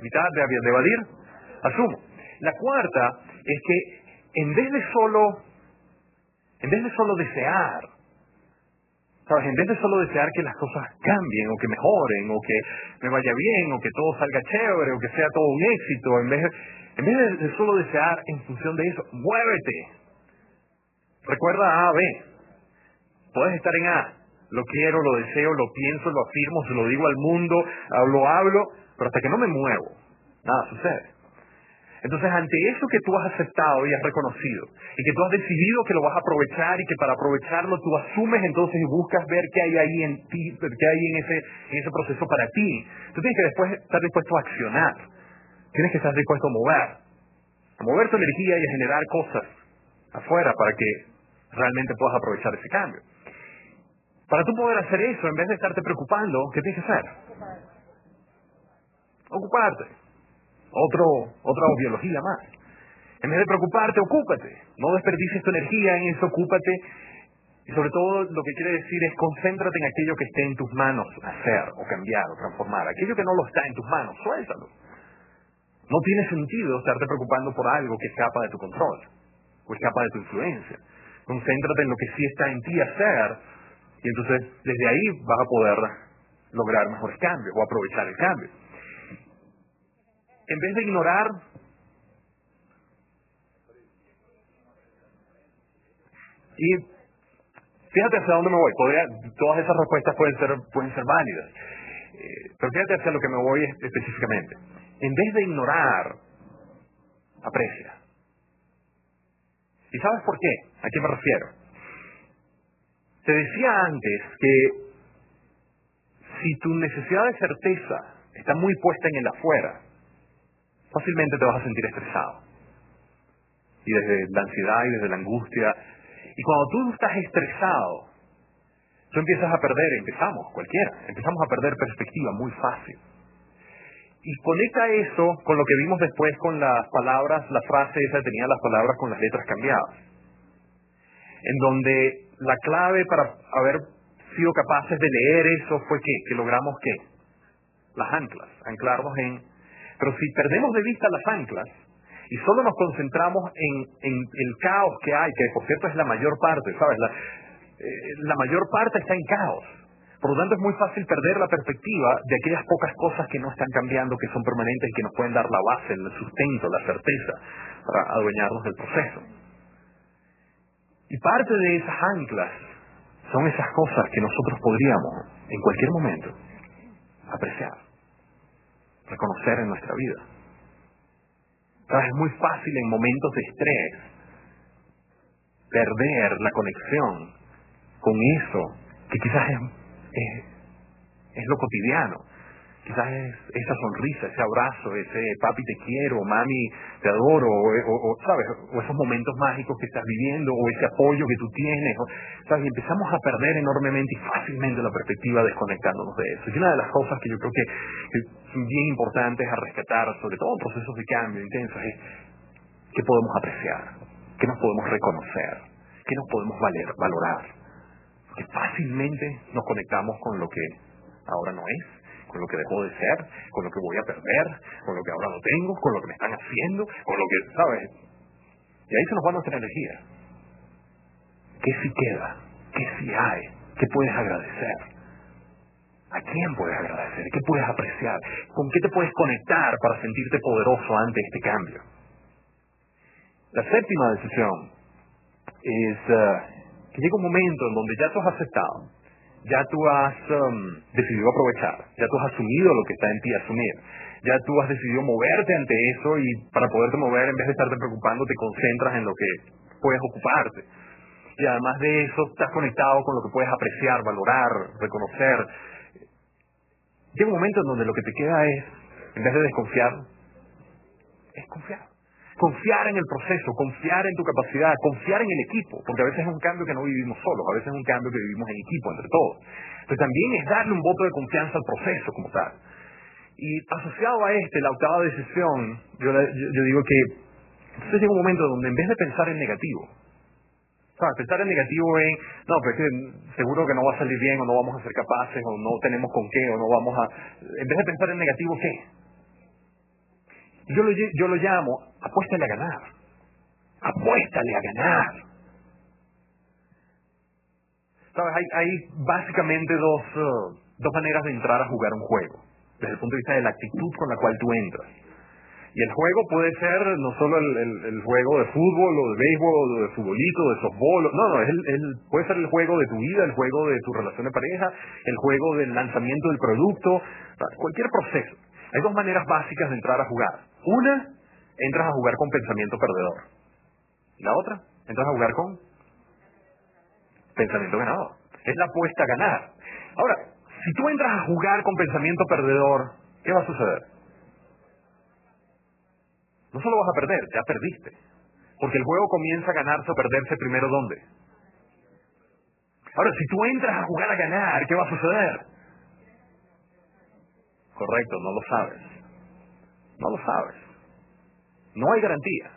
A: evitar, de evadir, asumo. La cuarta es que en vez de solo desear, ¿sabes? En vez de solo desear que las cosas cambien o que mejoren o que me vaya bien o que todo salga chévere o que sea todo un éxito, en vez de solo desear en función de eso, muévete. Recuerda A, B. Puedes estar en A. Lo quiero, lo deseo, lo pienso, lo afirmo, se lo digo al mundo, lo hablo, pero hasta que no me muevo, nada sucede. Entonces, ante eso que tú has aceptado y has reconocido, y que tú has decidido que lo vas a aprovechar y que para aprovecharlo tú asumes entonces y buscas ver qué hay ahí en ti, qué hay en ese proceso para ti, tú tienes que después estar dispuesto a accionar. Tienes que estar dispuesto a mover tu energía y a generar cosas afuera para que realmente puedas aprovechar ese cambio. Para tú poder hacer eso, en vez de estarte preocupando, ¿qué tienes que hacer? Ocuparte. Otra biología más. En vez de preocuparte, ocúpate. No desperdicies tu energía en eso, ocúpate. Y sobre todo lo que quiere decir es concéntrate en aquello que esté en tus manos hacer o cambiar o transformar. Aquello que no lo está en tus manos, suéltalo. No tiene sentido estarte preocupando por algo que escapa de tu control o escapa de tu influencia. Concéntrate en lo que sí está en ti hacer y entonces desde ahí vas a poder lograr mejores cambios o aprovechar el cambio. En vez de ignorar, y fíjate hacia dónde me voy. Todas esas respuestas pueden ser válidas. Pero fíjate hacia lo que me voy específicamente. En vez de ignorar, aprecia. ¿Y sabes por qué? ¿A qué me refiero? Te decía antes que si tu necesidad de certeza está muy puesta en el afuera, fácilmente te vas a sentir estresado. Y desde la ansiedad y desde la angustia. Y cuando tú estás estresado, tú empezamos a perder perspectiva muy fácil. Y conecta eso con lo que vimos después con las palabras, la frase esa tenía las palabras con las letras cambiadas. En donde la clave para haber sido capaces de leer eso fue que logramos ¿qué? Las anclas, anclarnos en... Pero si perdemos de vista las anclas y solo nos concentramos en el caos que hay, que por cierto es la mayor parte, ¿sabes? La mayor parte está en caos. Por lo tanto, es muy fácil perder la perspectiva de aquellas pocas cosas que no están cambiando, que son permanentes y que nos pueden dar la base, el sustento, la certeza para adueñarnos del proceso. Y parte de esas anclas son esas cosas que nosotros podríamos, en cualquier momento, apreciar, reconocer en nuestra vida. ¿Sabes? Es muy fácil en momentos de estrés perder la conexión con eso que quizás es lo cotidiano. Quizás es esa sonrisa, ese abrazo, ese papi te quiero, mami te adoro, ¿sabes? O esos momentos mágicos que estás viviendo, o ese apoyo que tú tienes, ¿sabes? Y empezamos a perder enormemente y fácilmente la perspectiva desconectándonos de eso. Y una de las cosas que yo creo que son bien importantes a rescatar, sobre todo en procesos de cambio intensos, es qué podemos apreciar, qué nos podemos reconocer, qué nos podemos valorar. Porque fácilmente nos conectamos con lo que ahora no es, con lo que dejó de ser, con lo que voy a perder, con lo que ahora no tengo, con lo que me están haciendo, con lo que, ¿sabes? Y ahí se nos va nuestra energía. ¿Qué sí queda? ¿Qué sí hay? ¿Qué puedes agradecer? ¿A quién puedes agradecer? ¿Qué puedes apreciar? ¿Con qué te puedes conectar para sentirte poderoso ante este cambio? La séptima decisión es que llega un momento en donde ya tú has aceptado, ya tú has decidido aprovechar, ya tú has asumido lo que está en ti asumir, ya tú has decidido moverte ante eso y para poderte mover, en vez de estarte preocupando, te concentras en lo que puedes ocuparte. Y además de eso, estás conectado con lo que puedes apreciar, valorar, reconocer. Llega un momento en donde lo que te queda es, en vez de desconfiar, es confiar. Confiar en el proceso, confiar en tu capacidad, confiar en el equipo, porque a veces es un cambio que no vivimos solos, a veces es un cambio que vivimos en equipo, entre todos. Pero también es darle un voto de confianza al proceso como tal. Y asociado a la octava decisión, yo digo que entonces llega un momento donde en vez de pensar en negativo, ¿sabes? Pensar en negativo en, no, pero es que seguro que no va a salir bien, o no vamos a ser capaces, o no tenemos con qué, o no vamos a... En vez de pensar en negativo, ¿qué? Yo lo llamo, apuéstale a ganar. Apuéstale a ganar. ¿Sabes? Hay básicamente dos maneras de entrar a jugar un juego, desde el punto de vista de la actitud con la cual tú entras. Y el juego puede ser no solo el juego de fútbol, o de béisbol, o de futbolito, de softball. No, puede ser el juego de tu vida, el juego de tu relación de pareja, el juego del lanzamiento del producto, cualquier proceso. Hay dos maneras básicas de entrar a jugar. Una, entras a jugar con pensamiento perdedor. Y la otra, entras a jugar con pensamiento ganador. Es la apuesta a ganar. Ahora, si tú entras a jugar con pensamiento perdedor, ¿qué va a suceder? No solo vas a perder, ya perdiste. Porque el juego comienza a ganarse o perderse primero ¿dónde? Ahora, si tú entras a jugar a ganar, ¿qué va a suceder? Correcto, no lo sabes. No lo sabes. No hay garantía.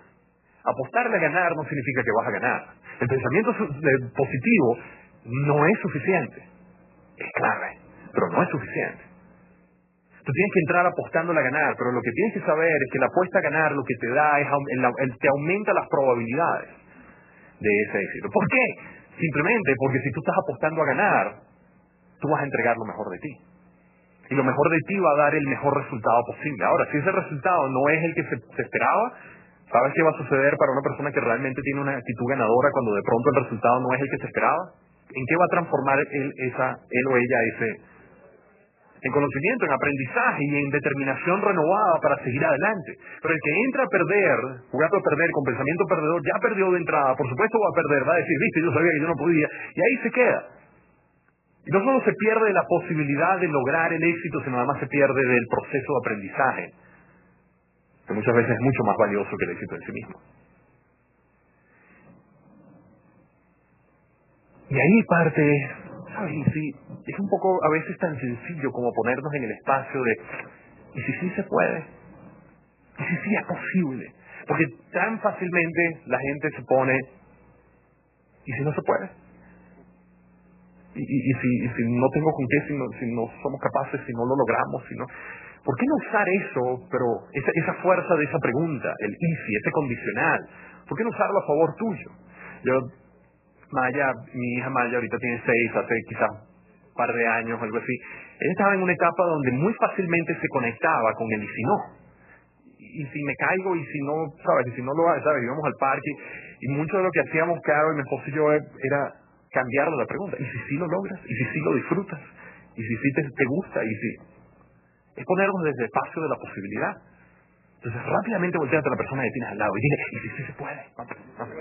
A: Apostarle a ganar no significa que vas a ganar. El pensamiento positivo no es suficiente. Es clave, pero no es suficiente. Tú tienes que entrar apostándole a ganar, pero lo que tienes que saber es que la apuesta a ganar lo que te da es te aumenta las probabilidades de ese éxito. ¿Por qué? Simplemente porque si tú estás apostando a ganar, tú vas a entregar lo mejor de ti. Y lo mejor de ti va a dar el mejor resultado posible. Ahora, si ese resultado no es el que se esperaba, ¿sabes qué va a suceder para una persona que realmente tiene una actitud ganadora cuando de pronto el resultado no es el que se esperaba? ¿En qué va a transformar él o ella en conocimiento, en aprendizaje y en determinación renovada para seguir adelante? Pero el que entra a perder, jugando a perder, con pensamiento perdedor, ya perdió de entrada, por supuesto va a perder, va a decir, viste, yo sabía que yo no podía, y ahí se queda. Y no solo se pierde la posibilidad de lograr el éxito, sino además se pierde del proceso de aprendizaje, que muchas veces es mucho más valioso que el éxito en sí mismo. Y ahí parte, ¿sabes? Y sí, es un poco a veces tan sencillo como ponernos en el espacio de, ¿y si sí se puede? ¿Y si sí es posible? Porque tan fácilmente la gente se pone, ¿y si no se puede? Y si no tengo con qué, si no somos capaces, si no lo logramos, si no... ¿Por qué no usar eso, pero esa fuerza de esa pregunta, el y si, ese condicional? ¿Por qué no usarlo a favor tuyo? Mi hija Maya ahorita tiene 6, hace quizás un par de años, algo así. Ella estaba en una etapa donde muy fácilmente se conectaba con el y si no. Y si me caigo, y si no, ¿sabes? Y si no lo hago, ¿sabes? Íbamos al parque, y mucho de lo que hacíamos, Caro y mi esposo y yo, era cambiarle la pregunta. ¿Y si sí lo logras? ¿Y si sí lo disfrutas? ¿Y si sí te gusta? ¿Y si...? Es ponernos desde el espacio de la posibilidad. Entonces rápidamente volteate a la persona que tienes al lado y dile, ¿y si sí se puede? Vamos.